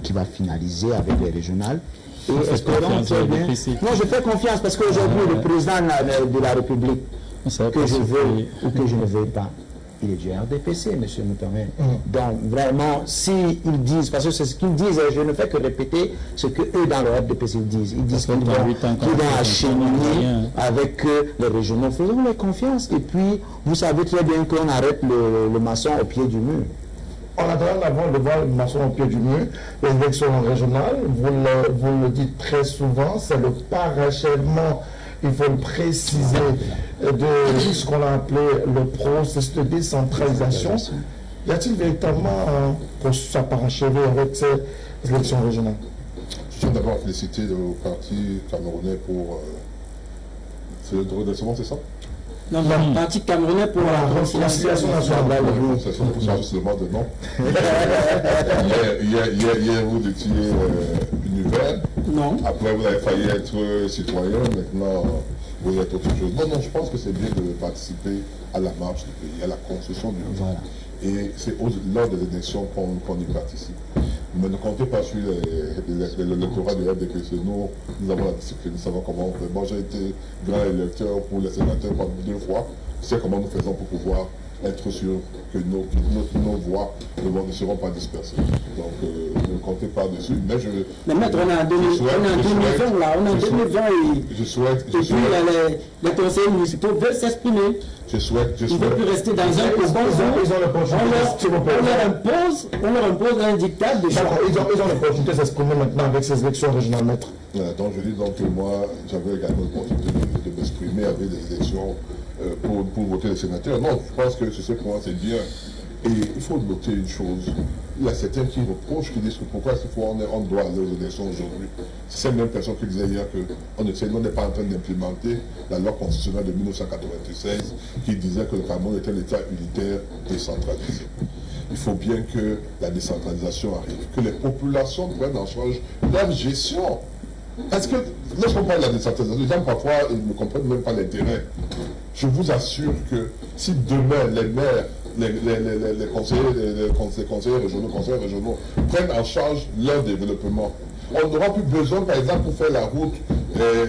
[SPEAKER 3] qui va finaliser avec les régionales. Et espérons très bien. Moi, je fais confiance parce qu'aujourd'hui, le président de la République, que je veux ou que je ne veux pas, il est du RDPC, M. Moutamé. Donc, vraiment, s'ils disent, parce que c'est ce qu'ils disent, je ne fais que répéter ce que eux dans le RDPC disent. Ils disent qu'ils vont acheminer avec les régionaux. Faisons-leur confiance. Et puis, vous savez très bien qu'on arrête le maçon au pied du mur.
[SPEAKER 1] On attend avant de voir le maçon au pied du mur. Les élections régionales, vous le dites très souvent, c'est le parachèvement, il faut le préciser, de ce qu'on a appelé le processus de décentralisation. Y a-t-il véritablement un processus à parachever avec ces élections régionales?
[SPEAKER 2] Je tiens d'abord à féliciter le parti camerounais pour le redressement, c'est ça?
[SPEAKER 4] Non, le parti camerounais pour la réconciliation nationale.
[SPEAKER 2] Pour justement de nom. Hier, vous étiez univers.
[SPEAKER 4] Non.
[SPEAKER 2] Après, vous avez failli être citoyen. Maintenant, vous êtes autre chose. Non, je pense que c'est bien de participer à la marche du pays, à la construction du pays. Voilà. Et c'est lors des élections qu'on y participe. Mais ne comptez pas sur l'électorat du RDPC. Nous avons la discipline, nous savons comment on fait. Moi, j'ai été grand électeur pour les sénateurs pendant 2 fois. Je sais comment nous faisons pour pouvoir être sûr que nos voix ne seront pas dispersées. Donc, ne comptez pas dessus.
[SPEAKER 4] Mais maître, on est en 2020 là, on est en 2020 et puis les conseillers municipaux veulent s'exprimer.
[SPEAKER 2] Ils
[SPEAKER 4] ne veulent plus rester dans un cocon. On leur impose un dictat de choix.
[SPEAKER 1] Ils ont l'opportunité de s'exprimer maintenant avec ces élections régionales, maître.
[SPEAKER 2] Donc je dis donc que moi, j'avais également l'opportunité de m'exprimer avec les élections pour voter les sénateurs. Non, je pense que ce point c'est bien. Et il faut noter une chose. Il y a certains qui reprochent, qui disent que pourquoi on doit aller aux élections aujourd'hui. C'est cette même personne qui disait hier qu'on n'est pas en train d'implémenter la loi constitutionnelle de 1996 qui disait que le Cameroun était l'État unitaire décentralisé. Il faut bien que la décentralisation arrive, que les populations prennent en charge leur gestion. Parce que lorsqu'on parle de la décentralisation, les gens parfois ne comprennent même pas l'intérêt. Je vous assure que si demain les maires, les conseillers régionaux prennent en charge leur développement, on n'aura plus besoin, par exemple, pour faire la route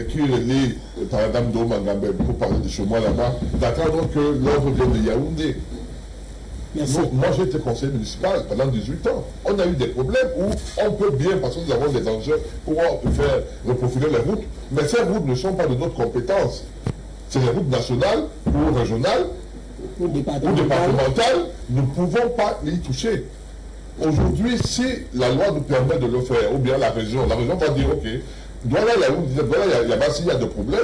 [SPEAKER 2] qui relie, par exemple, Domangambé, pour parler de chez moi là-bas, d'attendre que l'ordre vienne de Yaoundé. Moi, j'ai été conseiller municipal pendant 18 ans. On a eu des problèmes où on peut bien, parce que nous avons des engins pour faire reprofiler les routes, mais ces routes ne sont pas de notre compétence. C'est les routes nationales ou régionales
[SPEAKER 4] ou départemental,
[SPEAKER 2] nous ne pouvons pas y toucher. Aujourd'hui, si la loi nous permet de le faire, ou bien la région va dire, ok, voilà, il y a des problèmes.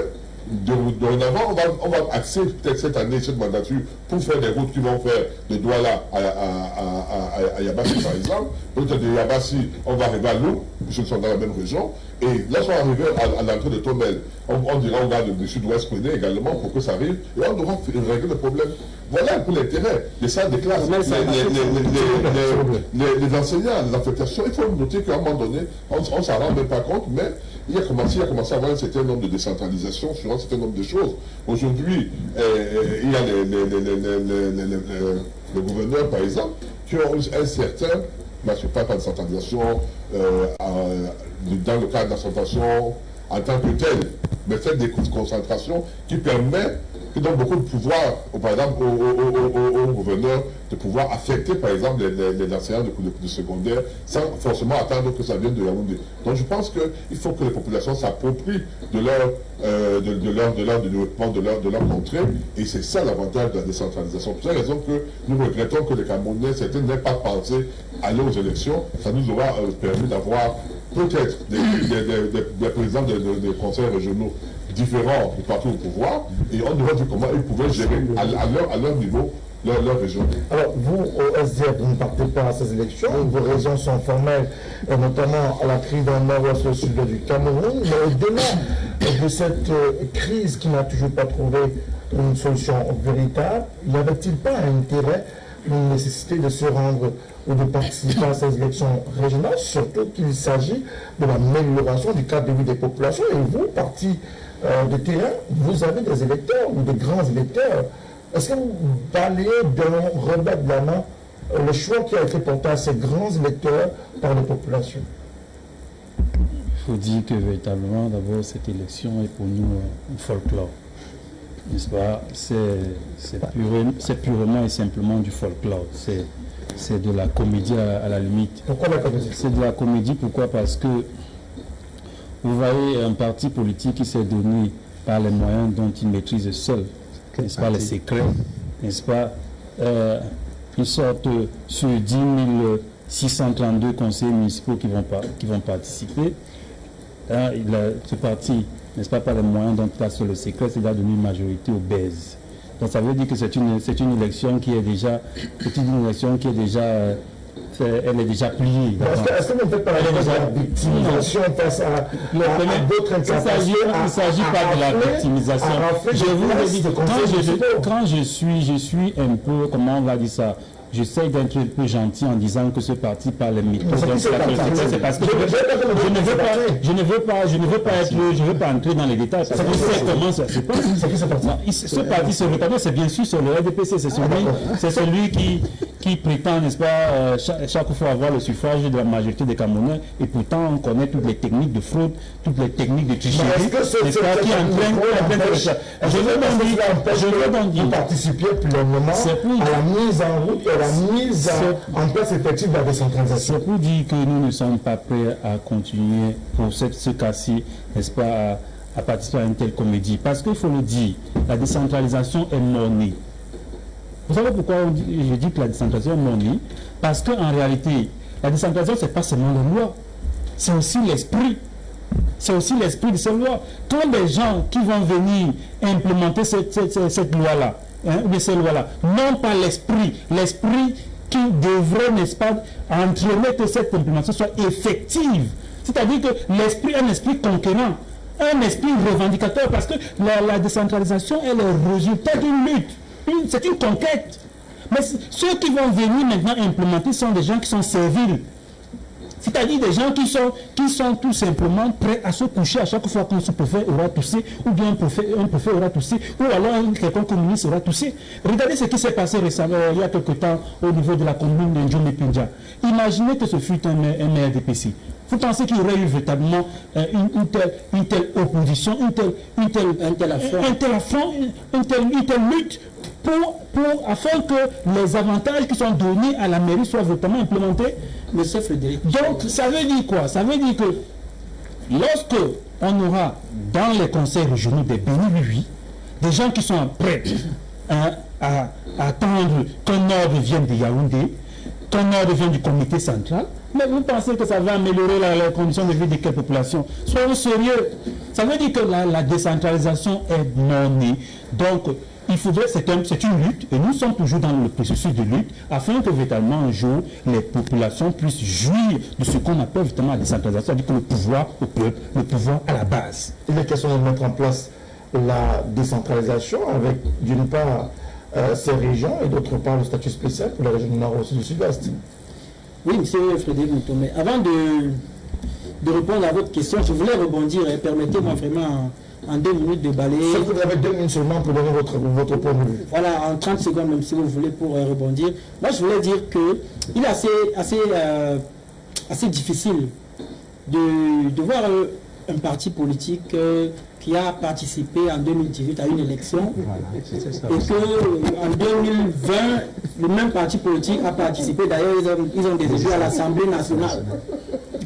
[SPEAKER 2] Dorénavant, on va axer peut-être cette année, cette mandature, pour faire des routes qui vont faire de Douala à Yabassi, par exemple. Peut-être de Yabassi, on va arriver à Lou, puisque nous sommes dans la même région. Et là, on va arriver à l'entrée de Tomel. On dira, on va du sud-ouest Péné également pour que ça arrive. Et on aura réglé le problème. Voilà pour l'intérêt des salles de classe, les enseignants, les affectations. Il faut noter qu'à un moment donné, on ne s'en rend même pas compte, mais il a commencé à avoir un certain nombre de décentralisation sur un certain nombre de choses. Aujourd'hui, il y a les gouverneurs, par exemple, qui ont un certain, je ne parle pas de décentralisation dans le cadre de la centration en tant que telle, mais fait des concentrations qui permettent, qui donnent beaucoup de pouvoir, par exemple, aux gouverneurs de pouvoir affecter, par exemple, les enseignants de secondaire sans forcément attendre que ça vienne de Yaoundé. Donc je pense qu'il faut que les populations s'approprient de leur développement, de leur contrée, et c'est ça l'avantage de la décentralisation. Pour cette raison que nous regrettons que les Camerounais, certains n'aient pas pensé aller aux élections. Ça nous aura permis d'avoir peut-être des présidents des conseils régionaux différents du parti au pouvoir, et on aurait vu comment ils pouvaient gérer à leur niveau leur région.
[SPEAKER 1] Alors, vous, au SDF, vous ne partez pas à ces élections, vos raisons sont formelles, et notamment à la crise dans le nord-ouest au sud du Cameroun, mais au-delà de cette crise qui n'a toujours pas trouvé une solution véritable, n'y avait-il pas un intérêt, une nécessité de se rendre ou de participer à ces élections régionales, surtout qu'il s'agit de l'amélioration du cadre de vie des populations, et vous, parti de terrain, vous avez des électeurs ou des grands électeurs. Est-ce que vous balayez d'un revers de la main le choix qui a été porté à ces grands électeurs par les populations?
[SPEAKER 5] Il faut dire que véritablement, d'abord, cette élection est pour nous un folklore. N'est-ce pas? C'est purement et simplement du folklore. C'est de la comédie à la limite.
[SPEAKER 1] Pourquoi la comédie?
[SPEAKER 5] C'est de la comédie, pourquoi? Parce que vous voyez un parti politique qui s'est donné par les moyens dont il maîtrise seul, n'est-ce pas, les secrets, n'est-ce pas, ils sortent sur 10 632 conseillers municipaux qui vont participer. Hein, ce parti, n'est-ce pas, par les moyens dont il a sur le secret, c'est de donner une majorité aux baises. Donc ça veut dire que c'est une élection qui est déjà, elle est déjà pliée.
[SPEAKER 1] Est-ce que vous ne faites pas la victimisation face à d'autres incantations?
[SPEAKER 5] Il ne s'agit pas de la victimisation. Je vous le dis, quand je suis un peu, comment on va dire ça, j'essaie d'être un peu gentil en disant que ce parti par les méthodes, c'est parce que je ne veux pas entrer dans les détails parce que c'est comment ça se passe. Ce parti se reconnaît, c'est bien sûr sur le RDPC, c'est celui qui prétend, n'est-ce pas, chaque fois avoir le suffrage de la majorité des Camerounais, et pourtant on connaît toutes les techniques de fraude, toutes les techniques de tricherie, n'est-ce pas, qui entraînent je veux donc dire,
[SPEAKER 1] vous participiez pleinement à la mise en route et à la mise en place effective de la décentralisation.
[SPEAKER 5] C'est pour dire que nous ne sommes pas prêts à continuer pour ce cas-ci, n'est-ce pas, à participer à une telle comédie. Parce qu'il faut le dire, la décentralisation est mornée. Vous savez pourquoi je dis que la décentralisation est mornée? Parce qu'en réalité, la décentralisation, ce n'est pas seulement les lois, c'est aussi l'esprit. C'est aussi l'esprit de ces lois. Quand les gens qui vont venir implémenter cette loi-là, de ces lois-là, non pas l'esprit qui devrait, n'est-ce pas, entraîner que cette implémentation soit effective. C'est-à-dire que l'esprit est un esprit conquérant, un esprit revendicateur, parce que la décentralisation est le résultat d'une lutte. C'est une conquête. Mais ceux qui vont venir maintenant implémenter sont des gens qui sont serviles. C'est-à-dire des gens qui sont tout simplement prêts à se coucher à chaque fois qu'un sous-préfet aura toussé, ou bien un préfet aura toussé, ou alors quelqu'un communiste aura toussé. Regardez ce qui s'est passé récemment, il y a quelque temps, au niveau de la commune de Ndjomé-Pindia. Imaginez que ce fut un maire DPC. Vous pensez qu'il y aurait eu véritablement une telle opposition, un tel affront, une telle lutte afin que les avantages qui sont donnés à la mairie soient véritablement implémentés?
[SPEAKER 4] Monsieur Frédéric.
[SPEAKER 5] Donc, ça veut dire quoi? Ça veut dire que lorsque on aura dans les conseils régionaux des bénis, des gens qui sont prêts à attendre qu'un ordre vienne de Yaoundé, qu'un ordre vienne du comité central. Mais vous pensez que ça va améliorer la condition de vie de quelle population? Soyons sérieux. Ça veut dire que la décentralisation est non née. Donc, il faudrait, c'est une lutte, et nous sommes toujours dans le processus de lutte, afin que véritablement un jour, les populations puissent jouir de ce qu'on appelle justement la décentralisation, c'est-à-dire que le pouvoir au peuple, le pouvoir à la base.
[SPEAKER 1] Il est question de mettre en place la décentralisation avec, d'une part, ces régions et d'autre part le statut spécial pour les régions du Nord et du Sud-Est.
[SPEAKER 4] Oui, M. Frédéric Mouton, mais avant de répondre à votre question, je voulais rebondir et permettez-moi vraiment en 2 minutes de balayer.
[SPEAKER 1] Si vous avez 2 minutes seulement pour donner votre point de vue.
[SPEAKER 4] Voilà, en 30 secondes même si vous voulez pour rebondir. Moi je voulais dire qu'il est assez difficile de voir un parti politique qui a participé en 2018 à une élection et qu'en 2020 le même parti politique a participé, d'ailleurs ils ont des élus à l'Assemblée nationale.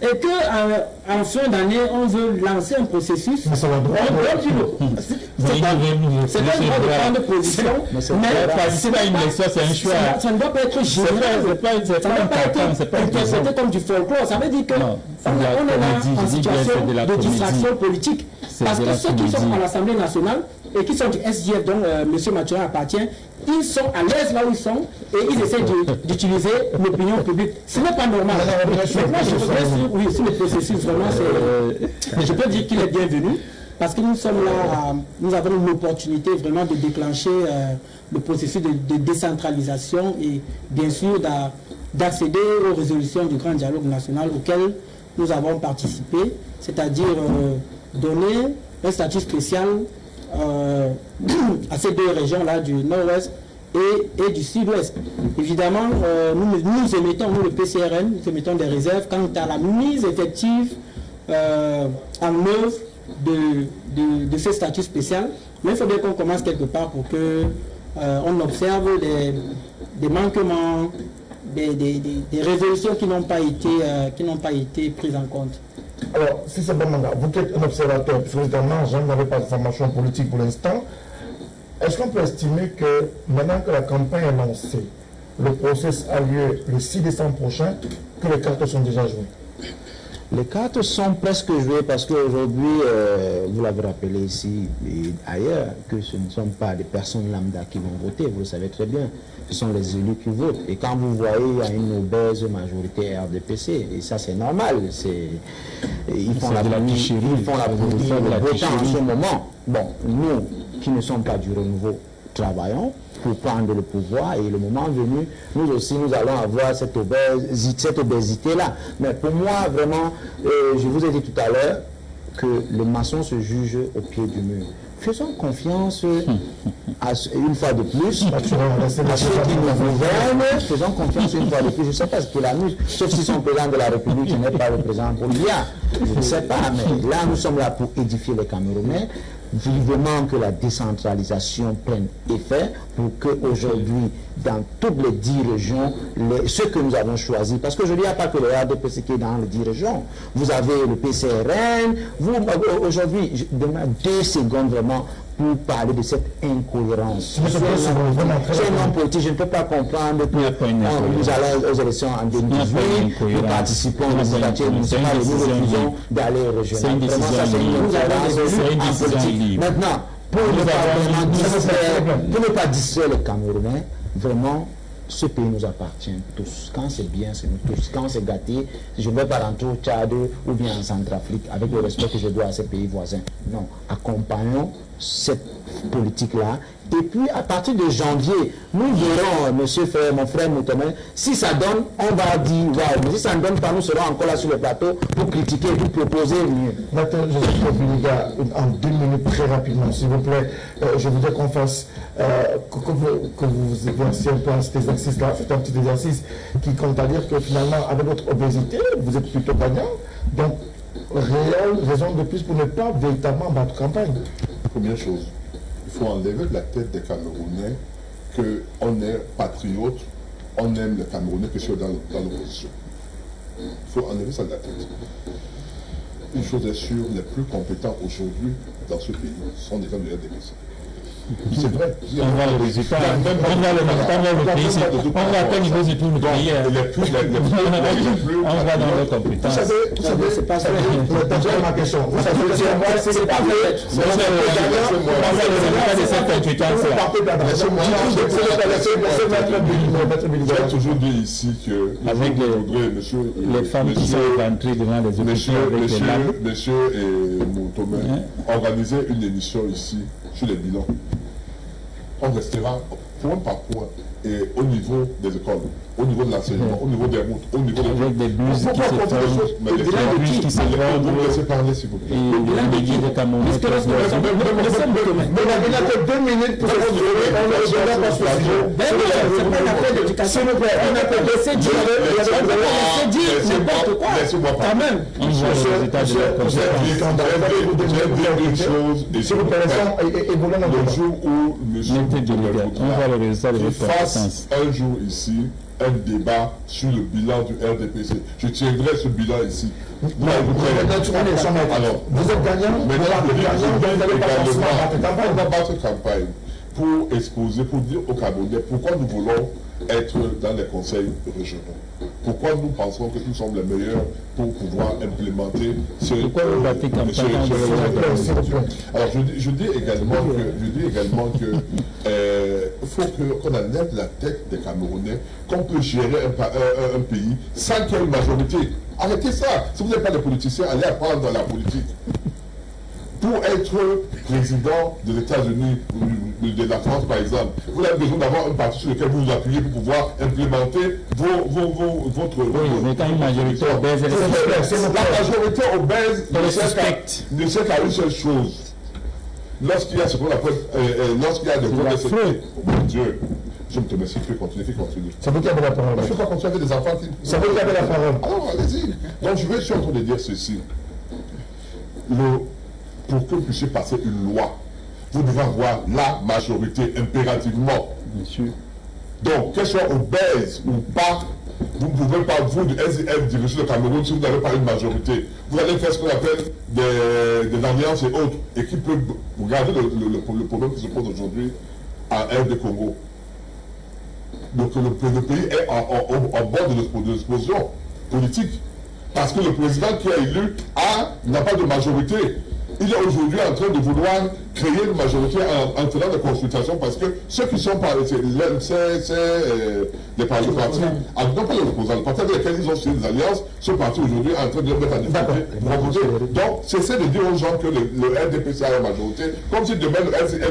[SPEAKER 4] Et qu'en fin d'année, on veut lancer un processus.
[SPEAKER 1] Mais ça va droit.
[SPEAKER 4] C'est un droit de prendre position. Mais
[SPEAKER 5] participer à une élection, c'est un choix.
[SPEAKER 4] Ça ne doit pas être général. Ça ne doit pas être interprété comme du folklore. Ça veut dire qu'on est là en situation de distraction politique. Parce que ceux qui sont à l'Assemblée nationale et qui sont du SDF, dont M. Mathurin appartient, ils sont à l'aise là où ils sont et ils essaient d'utiliser l'opinion publique. Ce n'est pas normal. Maintenant, je voudrais sur le processus, vraiment, je peux dire qu'il est bienvenu parce que nous sommes là, nous avons une opportunité vraiment de déclencher le processus de décentralisation et bien sûr d'accéder aux résolutions du grand dialogue national auquel nous avons participé, c'est-à-dire donner un statut spécial à ces 2 régions-là du nord-ouest et du sud-ouest. Évidemment, nous émettons, nous le PCRN, nous émettons des réserves quant à la mise effective en œuvre de ce statut spécial. Mais il faudrait qu'on commence quelque part pour que on observe des manquements, des résolutions qui n'ont pas été prises en compte.
[SPEAKER 1] Alors, si c'est bon, vous êtes un observateur, puisque évidemment, je n'avais pas de formation politique pour l'instant. Est-ce qu'on peut estimer que maintenant que la campagne est lancée, le processus a lieu le 6 décembre prochain, que les cartes sont déjà jouées?
[SPEAKER 3] Les cartes sont presque jouées parce qu'aujourd'hui, vous l'avez rappelé ici et ailleurs, que ce ne sont pas des personnes lambda qui vont voter, vous le savez très bien. Ce sont les élus qui votent. Et quand vous voyez, il y a une obèse majorité RDPC, et ça c'est normal. Ils font la production de voter en ce moment. Bon, nous qui ne sommes pas du renouveau, travaillons pour prendre le pouvoir et le moment venu, nous aussi, nous allons avoir cette obésité-là. Mais pour moi, vraiment, je vous ai dit tout à l'heure que le maçon se juge au pied du mur. Faisons confiance une fois de plus à ceux qui nous gouvernent. Faisons confiance une fois de plus. Je ne sais pas ce qu'il amuse, sauf si son président de la République n'est pas le président Bolivia. Je ne sais pas, mais là, nous sommes là pour édifier les Camerounais. Vivement que la décentralisation prenne effet pour qu'aujourd'hui, dans toutes les 10 régions, ceux que nous avons choisis, parce que je ne dis pas que le RDPC qui est dans les 10 régions, vous avez le PCRN, aujourd'hui, je demande 2 secondes vraiment pour parler de cette incohérence. Je suis un homme politique, je ne peux pas comprendre que nous allons aux élections en 2018, nous participons aux législatives municipales et nous refusons d'aller au régional. Vraiment, ça c'est une incohérence en politique. Maintenant, pour ne pas distraire les Camerounais, vraiment, ce pays nous appartient tous. Quand c'est bien, c'est nous tous. Quand c'est gâté, je ne vais pas rentrer au Tchad ou bien en Centrafrique avec le respect que je dois à ces pays voisins. Non, accompagnons cette politique-là. Et puis, à partir de janvier, nous verrons, mon frère Moutomen, si ça donne, on va dire, wow. Mais si ça ne donne pas, nous serons encore là sur le plateau pour critiquer, pour proposer mieux.
[SPEAKER 1] Docteur Joseph Obiniga, en 2 minutes, très rapidement, s'il vous plaît, je voudrais qu'on fasse, que vous évanciez un peu cet exercice-là, c'est un petit exercice qui compte à dire que finalement, avec votre obésité, vous êtes plutôt gagnant. Donc, réelle raison de plus pour ne pas véritablement battre campagne.
[SPEAKER 2] Première chose, il faut enlever de la tête des Camerounais qu'on est patriote, on aime les Camerounais que ceux dans l'opposition. Il faut enlever ça de la tête. Une chose est sûre, les plus compétents aujourd'hui dans ce pays sont des gens de RDPC. C'est vrai.
[SPEAKER 5] On voit le résultat, on voit le pays, on voit à quel niveau se trouve le pays. On voit dans leurs compétences.
[SPEAKER 1] Vous savez, c'est pas ça. Ma question. Vous savez, c'est pas vrai.
[SPEAKER 5] On voit le résultat de cette compétence-là.
[SPEAKER 2] J'ai toujours dit ici que
[SPEAKER 5] avec les femmes qui sont rentrées devant les hôpitaux avec les lames.
[SPEAKER 2] Monsieur et Moutomé organisaient une émission ici sur les bilans. On restera point par point et au niveau des écoles, au niveau de l'enseignement, au niveau des routes, au niveau
[SPEAKER 5] avec des bus qui se forment,
[SPEAKER 2] vous me laissez parler s'il vous plaît.
[SPEAKER 5] Et les guides de Cameroun.
[SPEAKER 1] Mais il n'a que 2 minutes pour se retrouver. On ne reviendra pas sur ce sujet.
[SPEAKER 4] C'est pas une affaire d'éducation.
[SPEAKER 1] S'il vous plaît, on a laissé dire
[SPEAKER 4] n'importe quoi.
[SPEAKER 2] Laissez-moi
[SPEAKER 4] Quand même.
[SPEAKER 5] On voit le résultat de la
[SPEAKER 2] compétence.
[SPEAKER 1] S'il vous plaît, évoluons dans
[SPEAKER 2] le
[SPEAKER 1] le
[SPEAKER 2] jour où monsieur
[SPEAKER 5] on voit le résultat de votre
[SPEAKER 2] fasse
[SPEAKER 5] compétence.
[SPEAKER 2] un jour ici un débat sur le bilan du RDPC. Je tiendrai ce bilan ici.
[SPEAKER 1] Vous êtes gagnant, vous n'allez pas forcément battre campagne.
[SPEAKER 2] On va battre campagne pour exposer, pour dire aux Camerounais pourquoi nous voulons être dans les conseils régionaux. Pourquoi nous pensons que nous sommes les meilleurs pour pouvoir implémenter ce...
[SPEAKER 5] Pourquoi vous battez campagne?
[SPEAKER 2] Alors je dis également que faut qu'on enlève la tête des Camerounais qu'on peut gérer un pays sans qu'il y ait une majorité. Arrêtez ça. Si vous n'êtes pas des politiciens, allez apprendre dans la politique. Pour être président des États-Unis, de la France par exemple, vous avez besoin d'avoir un parti sur lequel vous vous appuyez pour pouvoir implémenter votre...
[SPEAKER 5] Oui, mais quand une majorité obèse,
[SPEAKER 2] la majorité obèse ne sait qu'à une seule chose. Lorsqu'il y a ce qu'on appelle... lorsqu'il y a des votes de secret, mon Dieu, je me te remercie, fais continuer.
[SPEAKER 1] C'est vous qui avez la parole.
[SPEAKER 2] Je ne peux pas continuer avec des enfants qui...
[SPEAKER 1] C'est vous qui avez la parole.
[SPEAKER 2] Alors, allez-y. Donc je suis en train de dire ceci. Pour que vous puissiez passer une loi, vous devez avoir la majorité impérativement.
[SPEAKER 5] Bien sûr.
[SPEAKER 2] Donc, qu'elle soit obèse ou pas, vous ne pouvez pas, vous, du SDF, diriger le Cameroun si vous n'avez pas une majorité. Vous allez faire ce qu'on appelle des alliances et autres, et qui peut regarder le problème qui se pose aujourd'hui en RD Congo. Donc, le pays est en bord de l'explosion politique. Parce que le président qui a élu n'a pas de majorité. Il est aujourd'hui en train de vouloir créer une majorité en faisant des consultations parce que ceux qui sont par les partis, non pas les opposants, les partis avec lesquels ils ont signé des alliances, ce parti aujourd'hui est en train de mettre en difficulté. Donc, cessez de dire aux gens que le RDPC a la majorité, comme si demain le RCF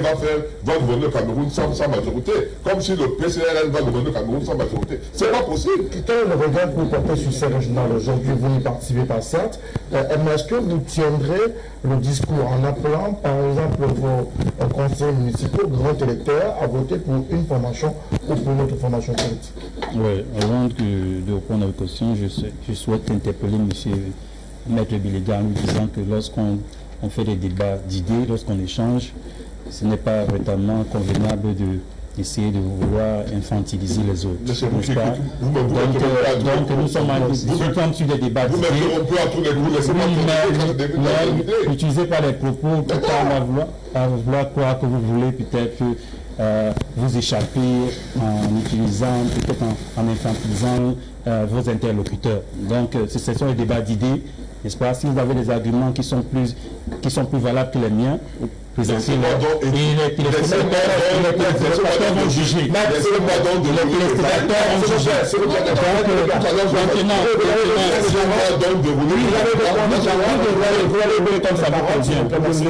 [SPEAKER 2] va gouverner le Cameroun sans majorité, comme si le PCRL va gouverner le Cameroun sans majorité. C'est pas possible.
[SPEAKER 1] Quel est le regard que vous portez sur ces régionales aujourd'hui? Vous n'y participez pas, certes. Est-ce que vous tiendrez le discours en appelant, par exemple, vos conseillers municipaux, grands électeurs, à voter pour une formation ou pour une autre formation politique?
[SPEAKER 5] Oui, avant de répondre à votre question, je souhaite interpeller M. Maître Biléga en lui disant que lorsqu'on fait des débats d'idées, lorsqu'on échange, ce n'est pas véritablement convenable d'essayer de vouloir infantiliser les autres. Donc nous sommes sur des débats d'idées. Mais utilisez pas les propos tout à vouloir croire que vous voulez peut-être vous échapper en utilisant, peut-être en infantilisant vos interlocuteurs. Donc ce sont des débats d'idées, n'est-ce pas? Si vous avez des arguments qui sont plus valables que les miens, présentez-les. Et les téléspectateurs vont juger. Les téléspectateurs vont juger.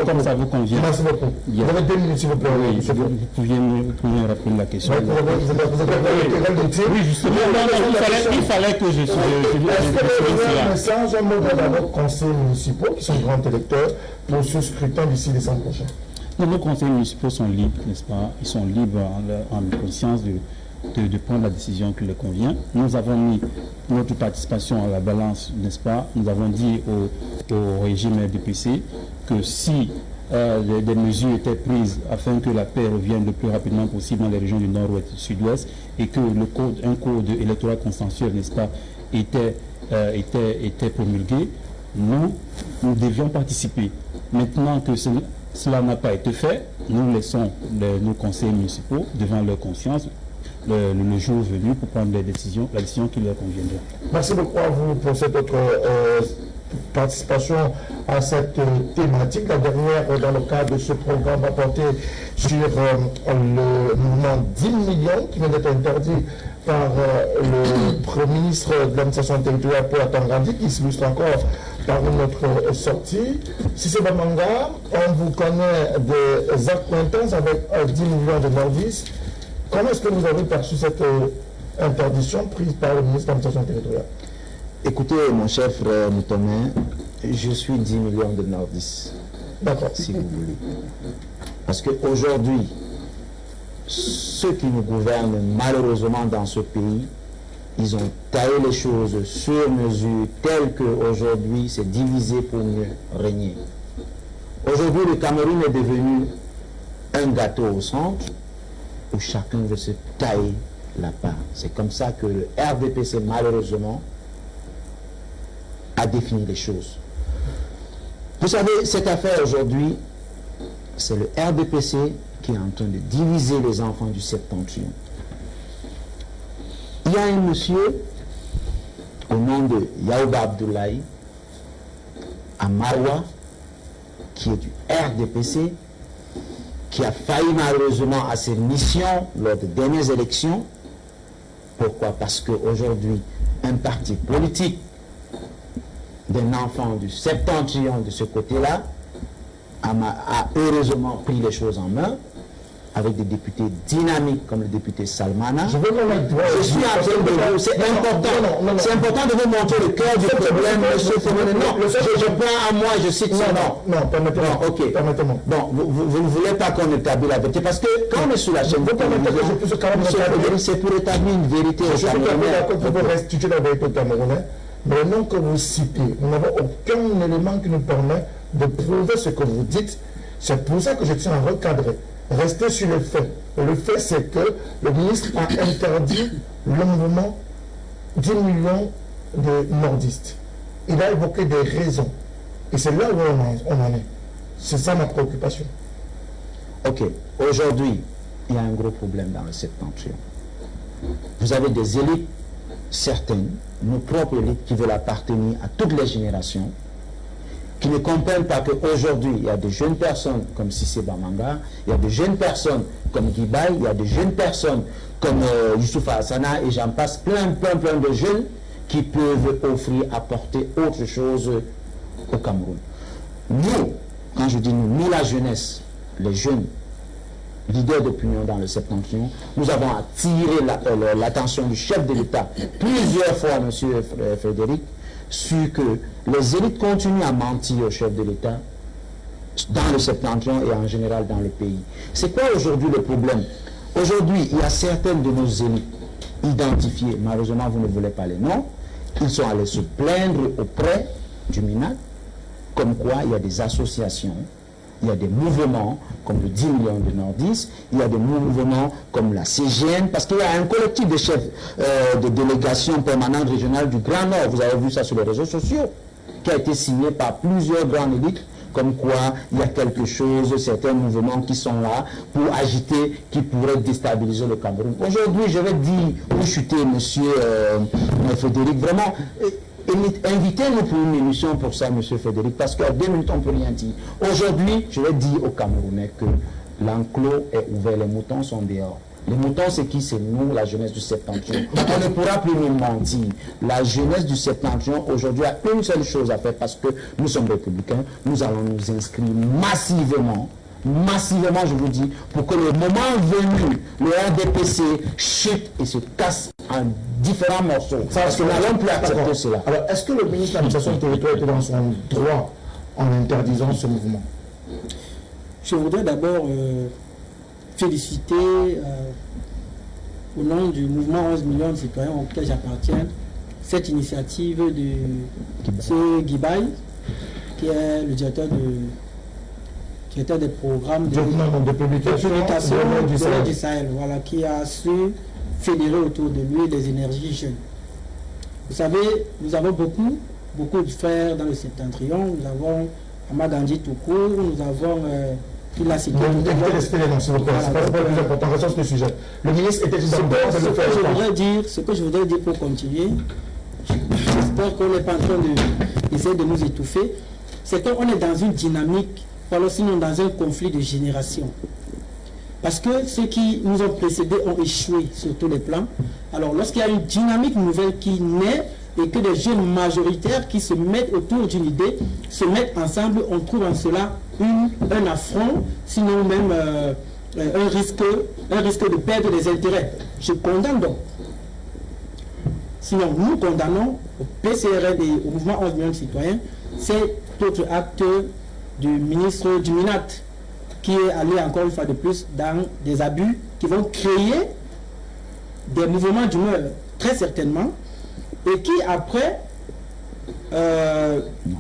[SPEAKER 5] Comme ça vous convient.
[SPEAKER 1] Merci beaucoup. Vous avez 2 minutes, s'il vous plaît.
[SPEAKER 5] Vous pouviez me rappeler la question.
[SPEAKER 1] Oui, justement.
[SPEAKER 5] Il fallait que je
[SPEAKER 1] Est-ce que vous avez un message, un mot à vos conseillers municipaux qui sont grands électeurs pour ce scrutin d'ici décembre prochain?
[SPEAKER 5] Nos conseillers municipaux sont libres, n'est-ce pas? Ils sont libres en conscience de prendre la décision qui leur convient. Nous avons mis notre participation à la balance, n'est-ce pas? Nous avons dit au régime RDPC que si des mesures étaient prises afin que la paix revienne le plus rapidement possible dans les régions du nord-ouest et du sud-ouest et que un code électoral consensuel, n'est-ce pas, était promulgué, nous devions participer. Maintenant que Cela n'a pas été fait. Nous laissons nos conseillers municipaux devant leur conscience le jour venu pour prendre la décision qui leur conviendra.
[SPEAKER 1] Merci beaucoup à vous pour cette autre participation à cette thématique. La dernière, dans le cadre de ce programme, va porter sur le mouvement 10 millions qui vient d'être interdit par le Premier ministre de l'administration territoriale pour Tangandi, qui s'illustre encore par notre sortie. Si c'est Bamanga, on vous connaît des acquaintances avec 10 millions de nordistes. Comment est-ce que vous avez perçu cette interdiction prise par le ministre de l'administration territoriale?
[SPEAKER 3] Écoutez, mon cher frère Moutonin, je suis 10 millions de nordistes.
[SPEAKER 1] D'accord.
[SPEAKER 3] Si vous voulez. Parce qu'aujourd'hui, ceux qui nous gouvernent malheureusement dans ce pays, ils ont taillé les choses sur mesure, telles qu'aujourd'hui c'est divisé pour mieux régner. Aujourd'hui, le Cameroun est devenu un gâteau au centre où chacun veut se tailler la part. C'est comme ça que le RDPC, malheureusement, a défini les choses. Vous savez, cette affaire aujourd'hui, c'est le RDPC qui est en train de diviser les enfants du septentrion. Il y a un monsieur au nom de Yaouba Abdoulaye à Marwa, qui est du RDPC, qui a failli malheureusement à ses missions lors des dernières élections. Pourquoi? Parce qu'aujourd'hui, un parti politique d'un enfant du septentrion de ce côté-là a heureusement pris les choses en main, avec des députés dynamiques comme le député Salmana.
[SPEAKER 1] Je suis en train
[SPEAKER 3] de vous... C'est important de vous montrer le cœur du problème, monsieur Féminin. Non, je prends à moi, je cite son nom.
[SPEAKER 1] Non, permettez-moi.
[SPEAKER 3] Ok.
[SPEAKER 1] Permettez-moi.
[SPEAKER 3] Bon, vous ne voulez pas qu'on établisse la vérité, parce que quand on est sur la chaîne, vous permettez que je puisse quand même c'est pour établir une vérité au Camerounais.
[SPEAKER 1] Je suis d'accord pour vous restituer la vérité au Camerounais, mais le nom que vous citez, nous n'avons aucun élément qui nous permet de prouver ce que vous dites. C'est pour ça que je tiens à recadrer. Restez sur le fait. Le fait, c'est que le ministre a interdit le mouvement 10 millions de nordistes. Il a évoqué des raisons. Et c'est là où on en est. C'est ça ma préoccupation.
[SPEAKER 3] Ok. Aujourd'hui, il y a un gros problème dans le septentrion. Vous avez des élites, certaines, nos propres élites, qui veulent appartenir à toutes les générations, qui ne comprennent pas qu'aujourd'hui, il y a des jeunes personnes comme Sissé Bamanga, il y a des jeunes personnes comme Guibaï, il y a des jeunes personnes comme Youssoufa Hassana, et j'en passe plein de jeunes qui peuvent offrir, apporter autre chose au Cameroun. Nous, quand je dis nous la jeunesse, les jeunes leaders d'opinion dans le septentrion, nous avons attiré l'attention du chef de l'État plusieurs fois, monsieur Frédéric, sur que les élites continuent à mentir au chef de l'État dans le septentrion et en général dans le pays. C'est quoi aujourd'hui le problème? Aujourd'hui, il y a certaines de nos élites identifiées, malheureusement vous ne voulez pas les noms, ils sont allés se plaindre auprès du MINAC, comme quoi il y a des associations, il y a des mouvements comme le 10 millions de nordistes, il y a des mouvements comme la CGN, parce qu'il y a un collectif de chefs de délégation permanente régionale du Grand Nord, vous avez vu ça sur les réseaux sociaux, qui a été signé par plusieurs grandes élites, comme quoi il y a quelque chose, certains mouvements qui sont là pour agiter, qui pourraient déstabiliser le Cameroun. Aujourd'hui, je vais dire, vous chuter, monsieur Frédéric, vraiment... Invitez-nous pour une émission pour ça, monsieur Frédéric, parce qu'à 2 minutes, on ne peut rien dire. Aujourd'hui, je vais dire aux Camerounais que l'enclos est ouvert, les moutons sont dehors. Les moutons, c'est qui? C'est nous, la jeunesse du septentrion. On ne pourra plus nous mentir. La jeunesse du septentrion, aujourd'hui, a une seule chose à faire, parce que nous sommes républicains, nous allons nous inscrire massivement, je vous dis, pour que le moment venu, le RDPC chute et se casse en différents morceaux. Parce que nous n'allons plus accepter cela.
[SPEAKER 1] Alors, est-ce que le ministre de l'administration territoriale était dans son droit en interdisant ce mouvement?
[SPEAKER 4] Je voudrais d'abord féliciter au nom du mouvement 11 millions de citoyens auquel j'appartiens cette initiative de M. Guibaï, qui est le directeur des programmes
[SPEAKER 1] de publication
[SPEAKER 4] du Sahel, voilà, qui a su fédérer autour de lui les énergies jeunes. Vous savez, nous avons beaucoup de frères dans le septentrion. Nous avons Amagandji tout court, nous avons il a cité.
[SPEAKER 1] Restez les noms, s'il vous plaît. C'est pas le plus important, restons sur ce sujet. Le ministre était d'accord de le faire.
[SPEAKER 4] Ce que je voudrais dire pour continuer, j'espère qu'on n'est pas en train d'essayer de nous étouffer, c'est qu'on est dans une dynamique, ou alors sinon dans un conflit de génération. Parce que ceux qui nous ont précédés ont échoué sur tous les plans. Alors lorsqu'il y a une dynamique nouvelle qui naît, et que des jeunes majoritaires qui se mettent autour d'une idée, se mettent ensemble, on trouve en cela un affront, sinon même un risque de perdre des intérêts. Je condamne donc. Sinon, nous condamnons au PCRN et au mouvement 11 millions de citoyens cet autre acte du ministre du MINAT qui est allé encore une fois de plus dans des abus qui vont créer des mouvements d'humeur, très certainement, et qui après,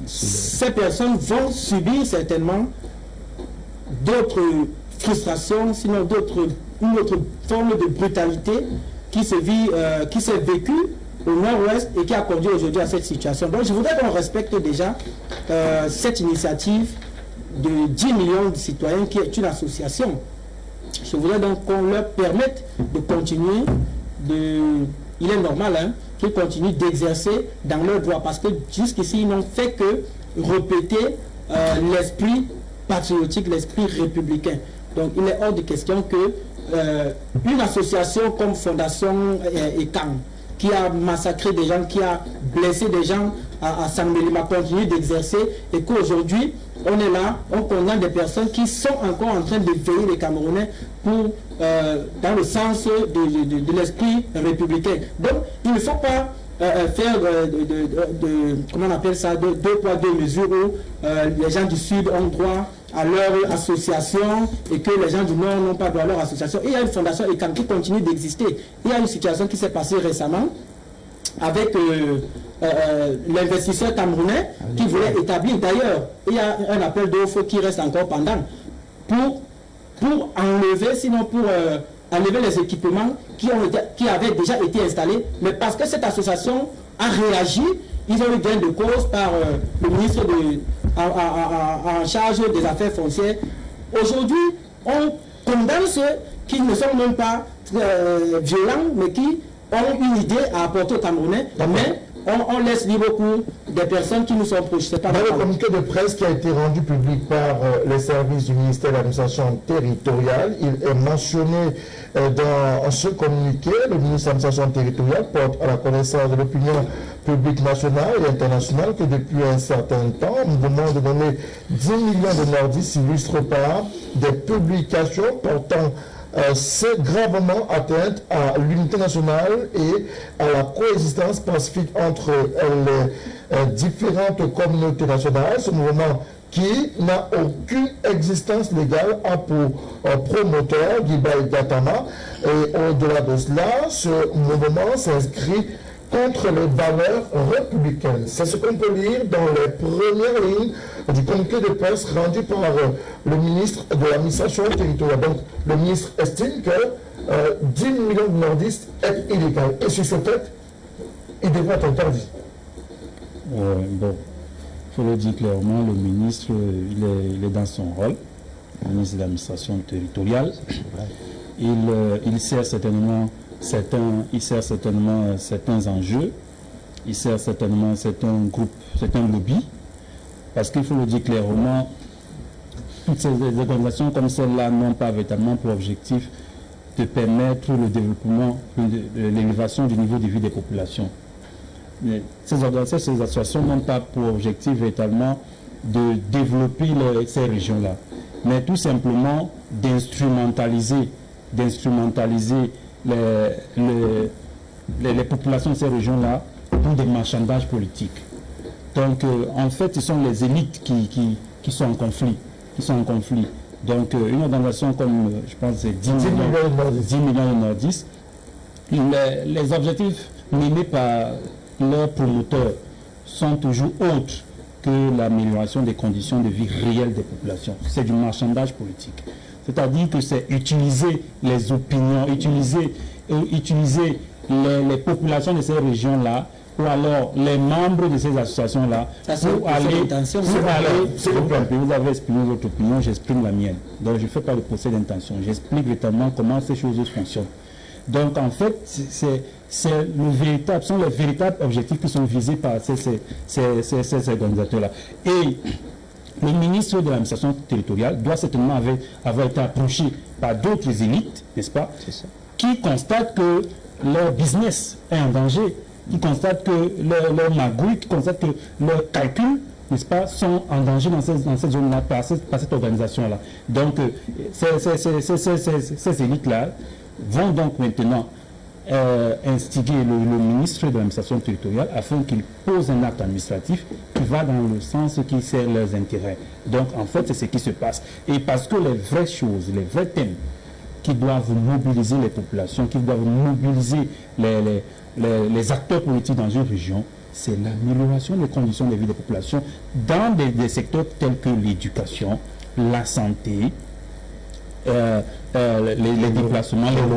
[SPEAKER 4] ces personnes vont subir certainement d'autres frustrations, sinon une autre forme de brutalité qui s'est vécue au nord-ouest et qui a conduit aujourd'hui à cette situation. Donc je voudrais qu'on respecte déjà cette initiative de 10 millions de citoyens qui est une association. Je voudrais donc qu'on leur permette de continuer il est normal qu'ils continuent d'exercer dans leurs droits parce que jusqu'ici ils n'ont fait que répéter l'esprit patriotique, l'esprit républicain. Donc il est hors de question que une association comme Fondation ECAM qui a massacré des gens, qui a blessé des gens à Saint-Mélima, continue d'exercer et qu'aujourd'hui on est là, on condamne des personnes qui sont encore en train de veiller les Camerounais pour, dans le sens de l'esprit républicain. Donc, il ne faut pas faire comment on appelle ça, deux poids, deux mesures où les gens du Sud ont droit à leur association et que les gens du Nord n'ont pas droit à leur association. Et il y a une fondation ECAM qui continue d'exister. Il y a une situation qui s'est passée récemment avec l'investisseur camerounais qui voulait établir, d'ailleurs, il y a un appel d'offres qui reste encore pendant pour enlever, sinon pour enlever les équipements qui avaient déjà été installés, mais parce que cette association a réagi, ils ont eu gain de cause par le ministre en charge des affaires foncières. Aujourd'hui, on condamne ceux qui ne sont même pas violents, mais qui ont une idée à apporter aux Camerounais, mais on laisse libre cours des personnes qui nous sont proches. Dans
[SPEAKER 1] le communiqué de presse qui a été rendu public par les services du ministère de l'administration territoriale, il est mentionné dans ce communiqué, le ministère de l'administration territoriale porte à la connaissance de l'opinion publique nationale et internationale que depuis un certain temps, un mouvement de donner 10 millions de nordistes s'illustre par des publications portant c'est gravement atteinte à l'unité nationale et à la coexistence pacifique entre les différentes communautés nationales. Ce mouvement qui n'a aucune existence légale a pour promoteur Guibaï Gatama. Et au-delà de cela, ce mouvement s'inscrit contre les valeurs républicaines. C'est ce qu'on peut lire dans les premières lignes du communiqué de presse rendu par le ministre de l'administration territoriale. Donc, le ministre estime que 10 millions de nordistes est illégal. Et sur ce fait, il devrait être interdit.
[SPEAKER 5] Bon, il faut le dire clairement, le ministre, il est dans son rôle, le ministre de l'administration territoriale. Il sert certainement certains enjeux, il sert certainement certains groupes, certains lobbies, parce qu'il faut le dire clairement, toutes ces organisations comme celle-là n'ont pas véritablement pour objectif de permettre le développement, l'élévation du niveau de vie des populations. Ces associations n'ont pas pour objectif véritablement de développer ces régions-là, mais tout simplement d'instrumentaliser les populations de ces régions-là pour des marchandages politiques. Donc, en fait, ce sont les élites qui sont en conflit. Donc, une organisation comme, je pense, c'est 10 millions de nordistes, les objectifs menés par leurs promoteurs sont toujours autres que l'amélioration des conditions de vie réelles des populations. C'est du marchandage politique. C'est-à-dire que c'est utiliser les opinions, utiliser les populations de ces régions-là, ou alors les membres de ces associations-là, pour aller, vous avez exprimé votre opinion, j'exprime la mienne. Donc je ne fais pas de procès d'intention, j'explique véritablement comment ces choses fonctionnent. Donc en fait, sont les véritables objectifs qui sont visés par ces organisateurs-là. Et le ministre de l'administration territoriale doit certainement avoir été approché par d'autres élites, n'est-ce pas, qui constatent que leur business est en danger, qui constatent que leur magouille, qui constatent que leurs calculs, n'est-ce pas, sont en danger dans cette zone-là, par cette organisation-là. Donc, ces élites-là vont donc maintenant instiguer le ministre de l'administration territoriale afin qu'il pose un acte administratif qui va dans le sens qui sert leurs intérêts. Donc, en fait, c'est ce qui se passe. Et parce que les vraies choses, les vrais thèmes qui doivent mobiliser les populations, qui doivent mobiliser les acteurs politiques dans une région, c'est l'amélioration des conditions de vie des populations dans des secteurs tels que l'éducation, la santé, les déplacements, les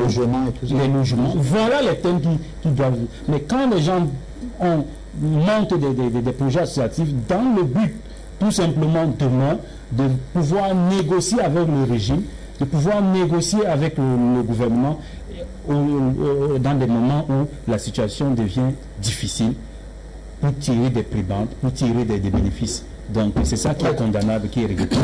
[SPEAKER 5] logements. Voilà les thèmes qui doivent... Mais quand les gens montent des projets associatifs dans le but, tout simplement demain, de pouvoir négocier avec le régime, de pouvoir négocier avec le gouvernement dans des moments où la situation devient difficile pour tirer des prébendes, pour tirer des bénéfices. Donc c'est ça qui est condamnable, qui est regrettable.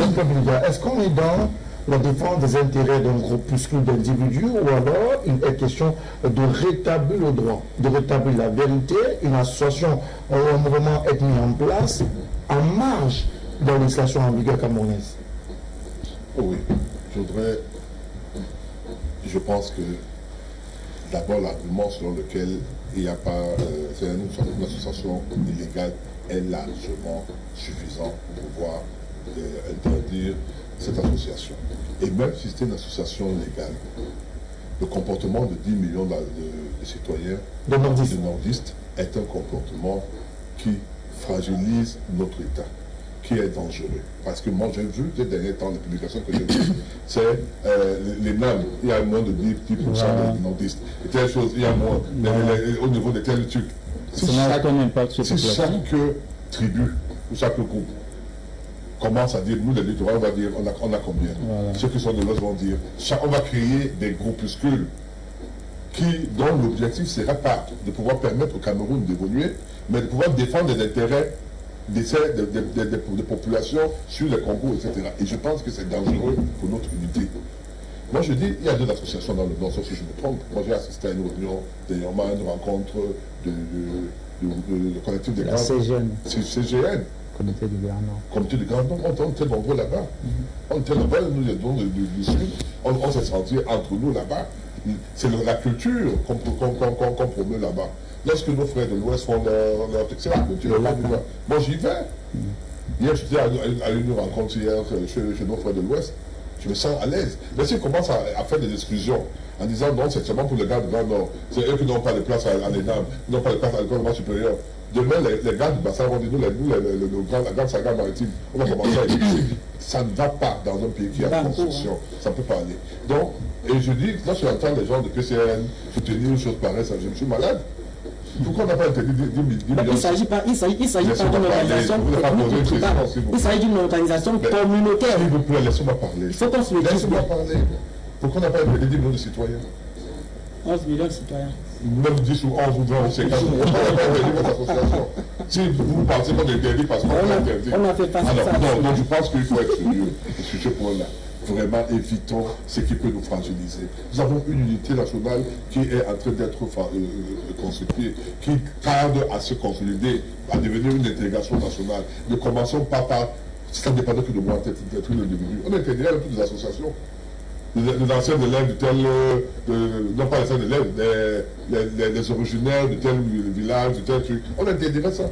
[SPEAKER 1] Est-ce qu'on est dans la défense des intérêts d'un groupuscule d'individus ou alors il est question de rétablir le droit, de rétablir la vérité? Une association ou un mouvement est mis en place en marge de la législation en vigueur camerounaise.
[SPEAKER 2] Oui, je pense que d'abord l'argument selon lequel il n'y a pas, c'est une association illégale est largement suffisant pour pouvoir interdire cette association. Et même si c'était une association légale, le comportement de 10 millions de citoyens de nordistes est un comportement qui fragilise notre État, qui est dangereux. Parce que moi j'ai vu ces derniers temps, les publications que j'ai vues, c'est les NAM, il y a moins de 10% de nordistes. Et telle chose, il y a moins au niveau de tels trucs. Si chaque tribu ou chaque groupe commence à dire, nous les littoraux, on va dire, on a combien? Ceux qui sont de l'Ouest vont dire, on va créer des groupuscules dont l'objectif sera pas de pouvoir permettre au Cameroun d'évoluer, mais de pouvoir défendre les intérêts des populations sur les Congos, etc. Et je pense que c'est dangereux pour notre unité. Moi je dis, il y a deux associations dans le Nord, sauf si je me trompe. Moi j'ai assisté à une réunion dernièrement, une rencontre de collectif des Grands Nord. CGN.
[SPEAKER 3] Comité du Grand Nord.
[SPEAKER 2] Comité du Grand Nord, on était nombreux là-bas. On était là-bas, nous les dons du Sud, on s'est sentis entre nous là-bas. C'est la culture qu'on promeut là-bas. Lorsque nos frères de l'Ouest font leur c'est la culture. Moi j'y vais. Hier j'étais à une rencontre chez nos frères de l'Ouest. Je me sens à l'aise. Mais s'ils commencent à faire des exclusions en disant non, c'est seulement pour les gars du Grand Nord, c'est eux qui n'ont pas de place à l'ENAM, qui n'ont pas de place à l'école supérieure. Demain, les gars du bassin vont dire, la grande saga maritime, on va commencer à écouter. Ça ne va pas dans un pays qui a une constitution. Ça ne peut pas aller. Donc, et je dis, quand j'entends les gens de PCN soutenir une chose pareille, je me suis malade. Pourquoi on n'a pas interdit 10 millions?
[SPEAKER 4] Il ne s'agit pas d'une organisation il s'agit d'une organisation communautaire.
[SPEAKER 2] S'il vous plaît, laissez-moi parler.
[SPEAKER 4] Il faut qu'on se le dise.
[SPEAKER 2] Laissez-moi parler. Pourquoi on n'a pas interdit 10 millions de citoyens?
[SPEAKER 4] 11 millions de citoyens.
[SPEAKER 2] Même 10 ou 11 ou 20 ou 50. On n'a pas interdit votre association. Si vous pensez qu'on interdit parce qu'on a interdit.
[SPEAKER 4] On a fait face à ça.
[SPEAKER 2] Donc je pense qu'il faut être sérieux sur ce point-là. Vraiment évitons ce qui peut nous fragiliser. Nous avons une unité nationale qui est en train d'être constituée, qui tarde à se consolider, à devenir une intégration nationale. Ne commençons pas par, ça ne dépend que de moi, d'être un individu. On interdirait toutes les associations. Les anciens élèves de tel, non pas les anciens élèves, les originaires de tel village, de tel truc, on interdirait ça.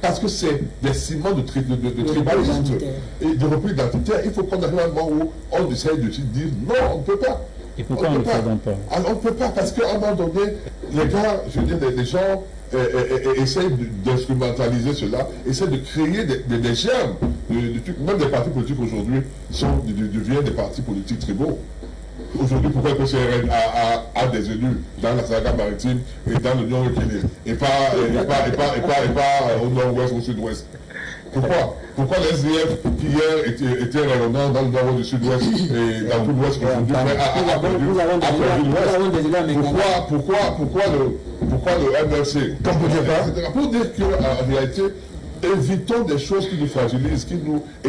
[SPEAKER 2] Parce que c'est des ciments de tribalisme et de repli identitaire. Il faut qu'on arrive à un moment où on essaye de dire non, on ne peut pas.
[SPEAKER 5] Et pourquoi on ne le fait donc pas?
[SPEAKER 2] Alors, on ne peut pas, parce qu'à un moment donné, les gars, je veux dire, les gens essayent d'instrumentaliser cela, essayent de créer des germes. Même des partis politiques aujourd'hui deviennent des partis politiques tribaux. aujourd'hui, pourquoi le PCRN a des élus dans la saga maritime et dans l'Union européenne et pas au nord-ouest ou au sud-ouest? Pourquoi les SDF qui hier étaient rayonnants dans le nord du sud-ouest et dans tout l'ouest aujourd'hui a perdu l'ouest? Pourquoi le MRC? Pour dire qu'en réalité, évitons des choses qui nous fragilisent, et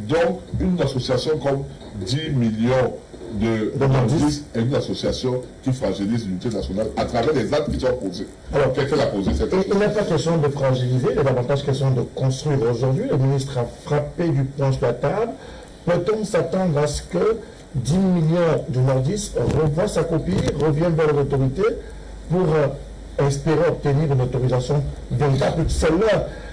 [SPEAKER 2] donc une association comme 10 millions de nordistes est une association qui fragilise l'unité nationale à travers les actes qui sont posés. Alors, quelqu'un a posé cette question.
[SPEAKER 1] Il n'est pas question de fragiliser, il est davantage question de construire aujourd'hui. Le ministre a frappé du poing sur la table. Peut-on s'attendre à ce que 10 millions de nordistes revoient sa copie, reviennent vers les autorités pour espérer obtenir une autorisation véritable? C'est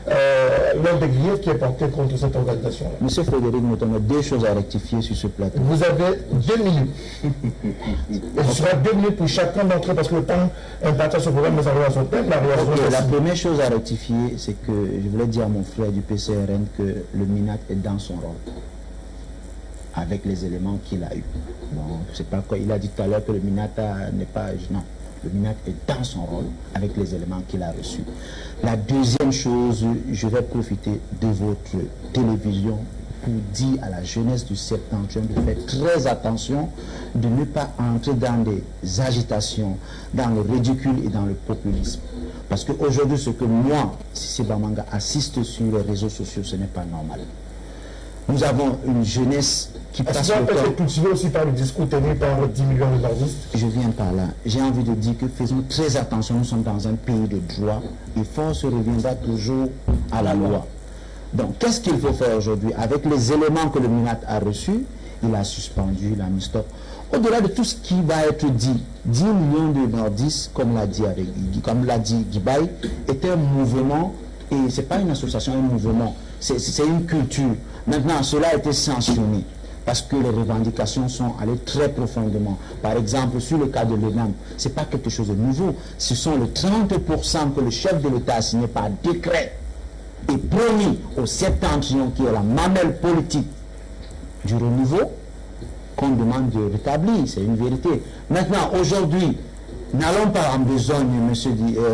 [SPEAKER 1] l'un des griefs qui est porté contre cette organisation-là.
[SPEAKER 3] Monsieur Frédéric Moutomé, deux choses à rectifier sur ce plateau.
[SPEAKER 1] Vous avez 2 minutes. Et ce sera 2 minutes pour chacun d'entre eux parce que le temps imparti à ce programme, nous arrivons à son thème.
[SPEAKER 3] La première chose à rectifier, c'est que je voulais dire à mon frère du PCRN que le MINAT est dans son rôle avec les éléments qu'il a eus. Bon, c'est pas quoi il a dit tout à l'heure que le MINAT n'est pas... Non. Le MINAT est dans son rôle avec les éléments qu'il a reçus. La deuxième chose, je vais profiter de votre télévision pour dire à la jeunesse du Septentrion de faire très attention, de ne pas entrer dans des agitations, dans le ridicule et dans le populisme. Parce qu'aujourd'hui, ce que moi, Cissé Bamanga, assiste sur les réseaux sociaux, ce n'est pas normal. Nous avons une jeunesse qui passe le temps...
[SPEAKER 1] cultivé aussi par le discours tenu par 10 millions de nordistes.
[SPEAKER 3] Je viens par là. J'ai envie de dire que faisons très attention. Nous sommes dans un pays de droit et force reviendra toujours à la loi. Donc, qu'est-ce qu'il faut faire aujourd'hui? Avec les éléments que le MINAT a reçus, il a suspendu, il a mis stop. Au-delà de tout ce qui va être dit, 10 millions de nordistes, comme l'a dit Guibaï, est un mouvement, et ce n'est pas une association, un mouvement, c'est une culture. Maintenant, cela a été sanctionné parce que les revendications sont allées très profondément. Par exemple, sur le cas de l'ENAM, ce n'est pas quelque chose de nouveau. Ce sont les 30% que le chef de l'État a signé par décret et promis au Septentrion, qui est la mamelle politique du renouveau, qu'on demande de rétablir. C'est une vérité. Maintenant, aujourd'hui, n'allons pas en besogne,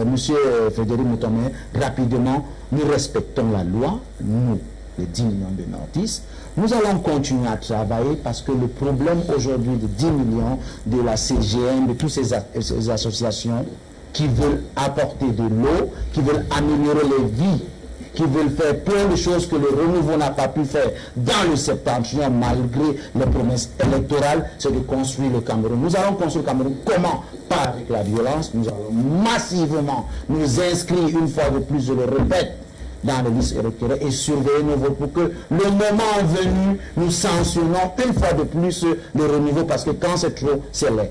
[SPEAKER 3] monsieur Frédéric Moutomé, rapidement, nous respectons la loi, nous, les 10 millions de nordistes. Nous allons continuer à travailler parce que le problème aujourd'hui de 10 millions, de la CGN, de toutes ces associations qui veulent apporter de l'eau, qui veulent améliorer les vies, qui veulent faire plein de choses que le renouveau n'a pas pu faire dans le Septentrion malgré les promesses électorales, c'est de construire le Cameroun. Nous allons construire le Cameroun comment? Pas avec la violence. Nous allons massivement nous inscrire une fois de plus, je le répète, dans les listes électorales et surveiller nos votes pour que le moment venu, nous sanctionnons une fois de plus le renouveau parce que quand c'est trop, c'est laid.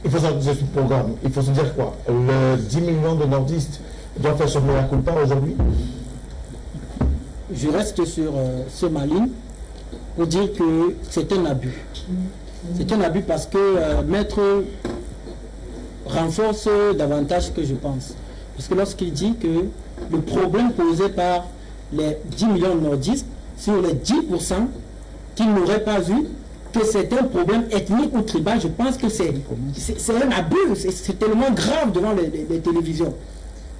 [SPEAKER 1] Il faut sortir ce programme. Il faut se dire quoi? Le 10 millions de nordistes doivent faire son meilleur coup aujourd'hui?
[SPEAKER 4] Je reste sur ma ligne pour dire que c'est un abus. C'est un abus parce que Maître renforce davantage ce que je pense. Parce que lorsqu'il dit que le problème posé par les 10 millions de nordistes sur les 10% qu'ils n'auraient pas vu, que c'est un problème ethnique ou tribal, je pense que c'est un abus, c'est tellement grave devant les télévisions.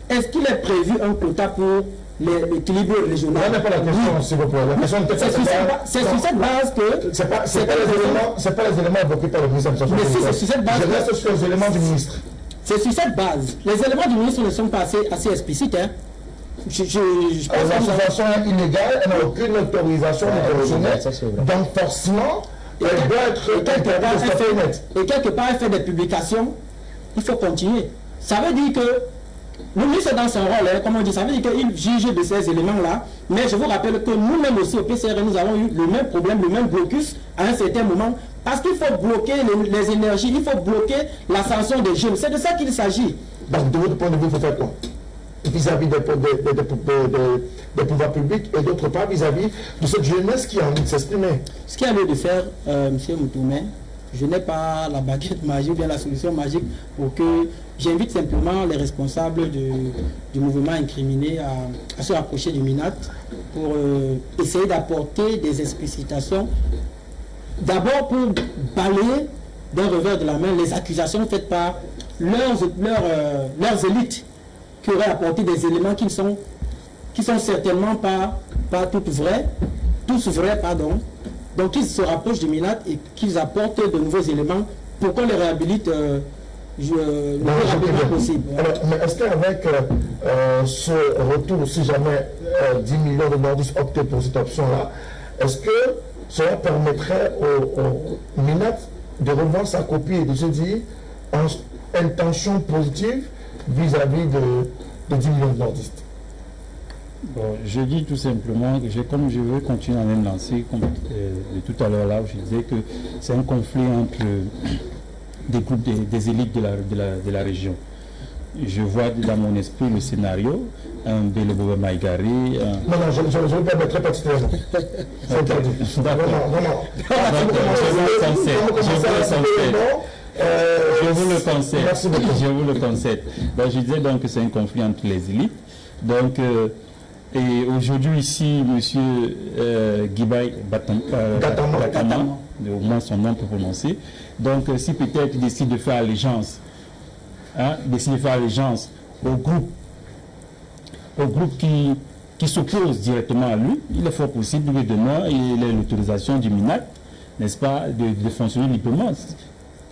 [SPEAKER 4] Est-ce qu'il est prévu un quota pour l'équilibre régional?
[SPEAKER 1] Ce n'est pas la question, s'il vous plaît. La question
[SPEAKER 4] c'est sur cette base que...
[SPEAKER 1] Ce n'est pas les éléments évoqués par le ministre de l'Administration.
[SPEAKER 4] Mais si, c'est sur cette base...
[SPEAKER 1] Je reste sur les éléments du ministre.
[SPEAKER 4] C'est sur cette base. Les éléments du ministre ne sont pas assez explicites. Hein.
[SPEAKER 1] L'association est illégale, elle n'a aucune autorisation de donc forcément, elle doit être
[SPEAKER 4] quelque part, elle fait des publications, il faut continuer. Ça veut dire que le ministre est dans son rôle, hein, comme on dit, ça veut dire qu'il juge de ces éléments-là, mais je vous rappelle que nous-mêmes aussi au PCR, nous avons eu le même problème, le même blocus à un certain moment, parce qu'il faut bloquer les énergies, il faut bloquer la sanction des jeunes. C'est de ça qu'il s'agit.
[SPEAKER 1] Donc de votre point de vue, il faut faire quoi vis-à-vis des pouvoirs publics et d'autre part vis-à-vis de cette jeunesse qui a envie de s'exprimer.
[SPEAKER 4] Ce qu'il y a lieu de faire, M. Moutomé, je n'ai pas la baguette magique ou bien la solution magique pour que j'invite simplement les responsables du mouvement incriminé à se rapprocher du MINAT pour essayer d'apporter des explicitations d'abord pour balayer d'un revers de la main les accusations faites par leurs élites qui auraient apporté des éléments qui sont certainement pas tous vrais, donc ils se rapprochent du MINAT et qu'ils apportent de nouveaux éléments pour qu'on les réhabilite le plus rapidement possible.
[SPEAKER 1] Alors, mais est-ce qu'avec ce retour, si jamais 10 millions de nordistes optaient pour cette option-là, est-ce que cela permettrait au MINAT de revoir sa copie et de se dire intention positive vis-à-vis de 10 millions de nordistes?
[SPEAKER 5] Bon, je dis tout simplement que comme je veux continuer à me lancer, comme de tout à l'heure là, où je disais que c'est un conflit entre des groupes des élites de la région. Je vois dans mon esprit le scénario, un Belebobe Maïgari.
[SPEAKER 1] Non, je ne me permettrai pas de citer. C'est interdit. Non.
[SPEAKER 5] Je vous le concède. Donc, je disais donc que c'est un conflit entre les élites. Donc, et aujourd'hui ici, M. Guibaï Gatama, au moins son nom peut prononcer. Donc, si peut-être il décide de faire allégeance, au groupe qui s'oppose directement à lui, il est fort possible que demain il ait l'autorisation du MINAT, n'est-ce pas, de fonctionner librement.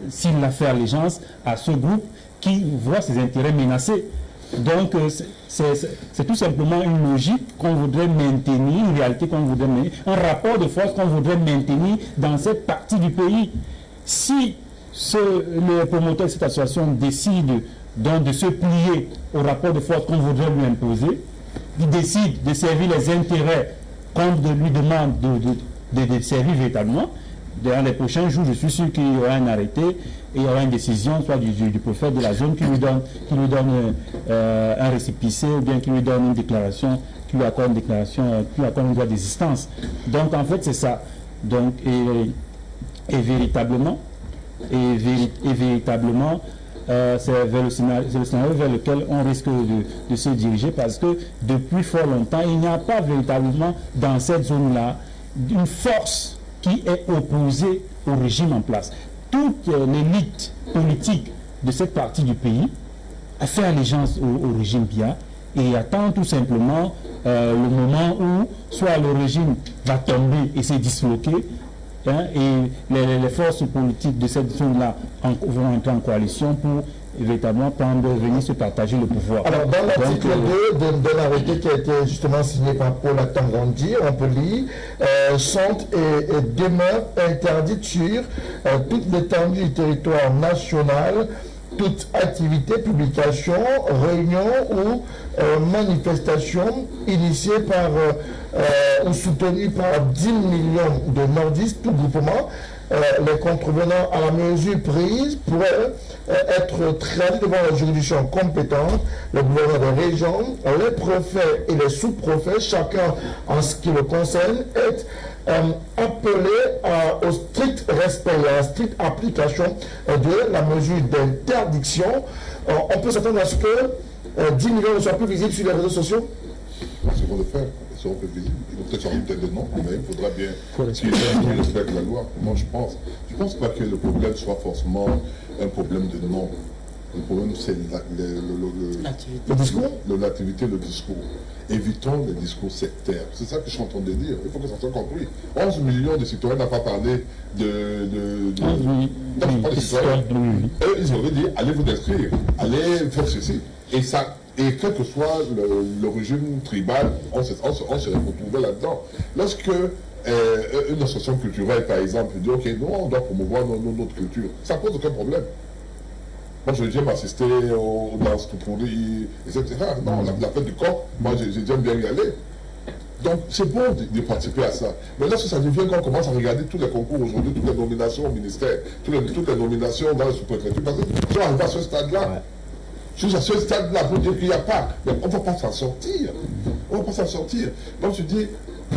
[SPEAKER 5] S'il a fait allégeance à ce groupe qui voit ses intérêts menacés. Donc, c'est tout simplement une logique qu'on voudrait maintenir, une réalité qu'on voudrait maintenir, un rapport de force qu'on voudrait maintenir dans cette partie du pays. Si le promoteur de cette association décide donc de se plier au rapport de force qu'on voudrait lui imposer, il décide de servir les intérêts qu'on lui demande de servir véritablement, dans les prochains jours, je suis sûr qu'il y aura un arrêté et il y aura une décision, soit du préfet de la zone qui lui donne un récépissé ou bien qui lui donne une déclaration, qui lui accorde une déclaration, qui lui accorde une droit d'existence. Donc en fait c'est ça. Donc et véritablement, c'est le scénario vers lequel on risque de se diriger parce que depuis fort longtemps, il n'y a pas véritablement dans cette zone-là une force qui est opposée au régime en place. Toute l'élite politique de cette partie du pays a fait allégeance au régime Biya et attend tout simplement le moment où soit le régime va tomber et se disloquer, et les forces politiques de cette zone-là vont entrer en coalition pour véritablement venir se partager le pouvoir.
[SPEAKER 1] Alors, dans l'article 2 d'un arrêté qui a été justement signé par Paul Atangandi, on peut lire sont et demeurent interdites sur toute l'étendue du territoire national, toute activité, publication, réunion ou manifestation initiée par ou soutenue par 10 millions de nordistes, tout groupement. Les contrevenants à la mesure prise pourraient être traduits devant la juridiction compétente, le gouverneur de région, les préfets et les sous-préfets, chacun en ce qui le concerne, est appelé au strict respect et à la stricte application de la mesure d'interdiction. On peut s'attendre à ce que 10 millions ne soient plus visibles sur les réseaux sociaux.
[SPEAKER 2] C'est bon de faire. Ils seront peu visibles. Ils vont peut-être changer peut-être de nom, mais il faudra bien qu'ils respectent la loi. Moi, je pense pas que le problème soit forcément un problème de nom. Le problème, c'est l'activité, le discours. Évitons les discours sectaires. C'est ça que je suis en train de dire. Il faut que ça soit compris. 11 millions de citoyens n'ont pas parlé de Eux, ils auraient dit, allez vous inscrire, allez faire ceci. Et quel que soit l'origine tribale, on se retrouvait là-dedans. Lorsque une association culturelle, par exemple, dit, ok, nous, on doit promouvoir notre culture, ça pose aucun problème. Moi, j'aime assister aux danses tout pourries, etc. Non, la fête du corps, moi, j'aime bien y aller. Donc, c'est bon de participer à ça. Mais lorsque ça devient qu'on commence à regarder tous les concours aujourd'hui, toutes les nominations au ministère, toutes les nominations dans les sous-préfectures, parce qu'on arrive à ce stade-là. Ouais. Juste à ce stade-là, pour dire qu'il n'y a pas, on ne va pas s'en sortir. On ne va pas s'en sortir. Donc, je dis,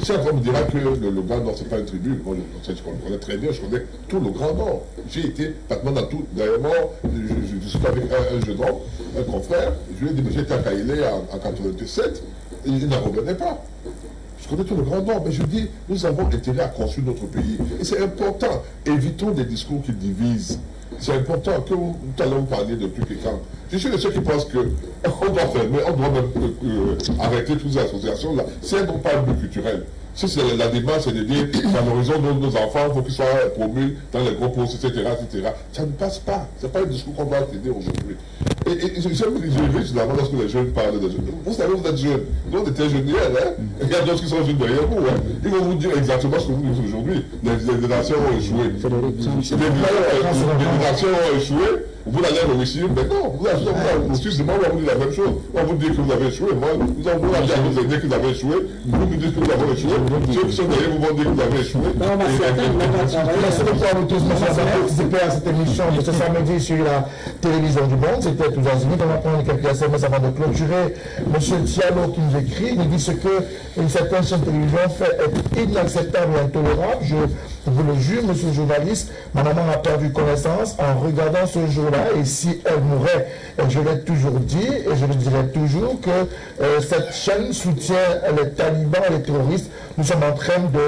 [SPEAKER 2] si on me dira que le Grand Nord, ce n'est pas une tribu, moi, je connais très bien, je connais tout le Grand Nord. J'ai été pratiquement dans tout. D'ailleurs, je suis avec un jeune homme, un confrère, je lui ai dit, mais j'étais à Kaïlé en 97, et il n'en revenait pas. je connais tout le grand nombre, mais je dis, nous avons intérêt à construire notre pays. Et c'est important. Évitons des discours qui divisent. C'est important que tout à l'heure vous parliez de trucs et quand. Je suis de ceux qui pensent qu'on doit fermer, on doit même arrêter toutes ces associations-là. Si elles n'ont pas un but culturel. Si c'est la démarche, c'est de dire, valorisons nos enfants, il faut qu'ils soient promus dans les gros postes, etc., etc. Ça ne passe pas. Ce n'est pas un discours qu'on doit tenir aujourd'hui. Et je vais justement lorsque les jeunes parlent des jeunes. Vous savez, vous êtes jeunes. Nous, on était jeunes hier, hein. Il y a d'autres qui sont jeunes derrière vous, hein. Ils vont vous dire exactement ce que vous dites aujourd'hui. Les nations ont échoué. Les nations ont échoué. Vous allez réussir, mais non, vous allez vous dire la même chose. On vous dit que vous avez échoué. Moi, nous allons vous dire à vos aînés que vous avez échoué. Vous nous dites que vous avez échoué. Ceux qui sont derrière vous vont dire que vous avez échoué.
[SPEAKER 1] Merci beaucoup à vous tous. Merci d'avoir participé à cette émission de ce samedi sur la télévision du monde. C'était tous azimuts. On va prendre quelques SMS avant de clôturer. Monsieur Thialo qui nous écrit, il dit ce que une certaine chaîne de télévision fait est inacceptable et intolérable. Je vous le jure, monsieur le journaliste, ma maman a perdu connaissance en regardant ce jour-là, et si elle mourait, je l'ai toujours dit, et je le dirai toujours, que cette chaîne soutient les talibans et les terroristes. Nous sommes en train de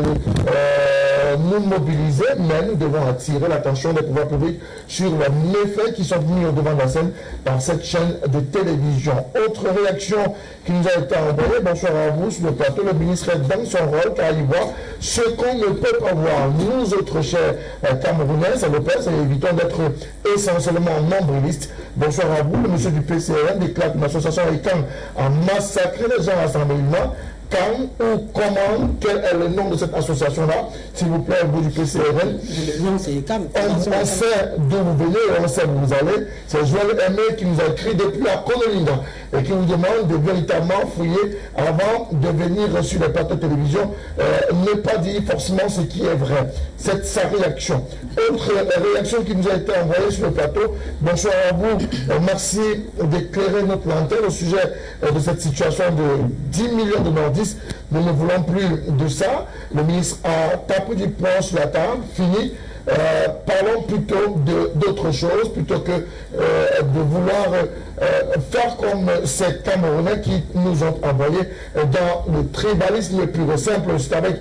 [SPEAKER 1] nous mobiliser, mais nous devons attirer l'attention des pouvoirs publics sur les méfaits qui sont mis au devant de la scène par cette chaîne de télévision. Autre réaction qui nous a été envoyée, bonsoir à vous, sur le plateau, le ministre est dans son rôle, car il voit ce qu'on ne peut pas voir. Nous autres chers Camerounais, ça le pèse, et évitons d'être essentiellement nombrilistes. Bonsoir à vous, le monsieur du PCRN déclare qu'une association ECAM a massacré les gens à Saint-Méline. Quand ou comment, quel est le nom de cette association-là, s'il vous plaît, vous du PCRN.
[SPEAKER 4] Le nom, c'est ECAM.
[SPEAKER 1] On sait d'où vous venez et on sait où vous allez. C'est Joël Aimé qui nous a écrit depuis la Cololinga et qui nous demande de véritablement fouiller avant de venir sur les plateaux de télévision, ne pas dire forcément ce qui est vrai. C'est sa réaction. Autre réaction qui nous a été envoyée sur le plateau. Bonsoir à vous. Merci d'éclairer notre lanterne au sujet de cette situation de 10 millions de nordistes. Nous ne voulons plus de ça. Le ministre a tapé du poing sur la table, fini. Parlons plutôt d'autre chose, plutôt que de vouloir faire comme ces Camerounais qui nous ont envoyés dans le tribalisme pur et simple. C'est avec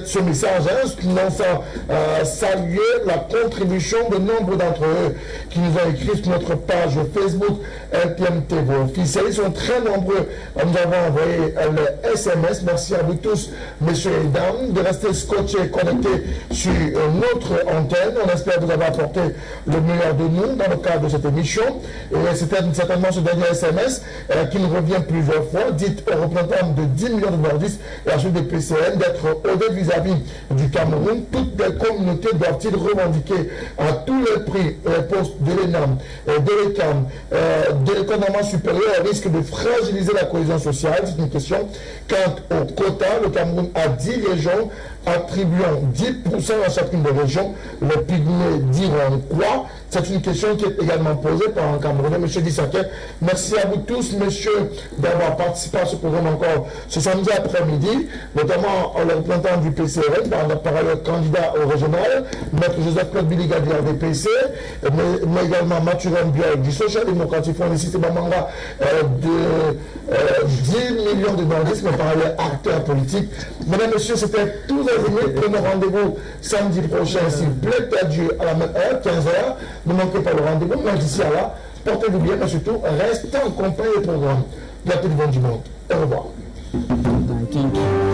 [SPEAKER 1] ce message, non sans saluer la contribution de nombre d'entre eux qui nous ont écrit sur notre page Facebook LPM TV officiel. Ils sont très nombreux. Nous avons envoyé les SMS. Merci à vous tous, messieurs et dames, de rester scotchés et connectés sur notre antenne. On espère vous avoir apporté le meilleur de nous dans le cadre de cette émission. Et c'était certainement ce dernier SMS qui nous revient plusieurs fois. Dites aux représentants de 10 millions de nordistes et à ceux des PCN d'être honnêtes vis-à-vis du Cameroun. Toutes les communautés doivent-ils revendiquer à tous les prix les postes de l'ENAM, de l'ECAM, de l'école normale supérieure, risque de fragiliser la cohésion sociale. C'est une question. Quant au quota, le Cameroun a 10 régions, attribuant 10% à chacune des régions. Les pygmées diront quoi? C'est une question qui est également posée par un Camerounais, M. Dissaké. Merci à vous tous, messieurs, d'avoir participé à ce programme encore ce samedi après-midi, notamment le représentant du PCRN, par ailleurs candidat au régional, Maître Joseph-Claude Biliga du RDPC, mais également Mathieu Rambier du Social-Démocratie Fondiciste Bamanga de 10 millions de nordistes, mais par ailleurs acteurs politiques. Mesdames, messieurs, c'était tous les amis. Prenons rendez-vous samedi prochain, s'il plaît à Dieu, à la même heure, 15h. Ne manquez pas le rendez-vous, mais d'ici à là, portez-vous bien, mais surtout, restez en compagnie des programmes de la télévision du monde. Au revoir.
[SPEAKER 4] Thank you.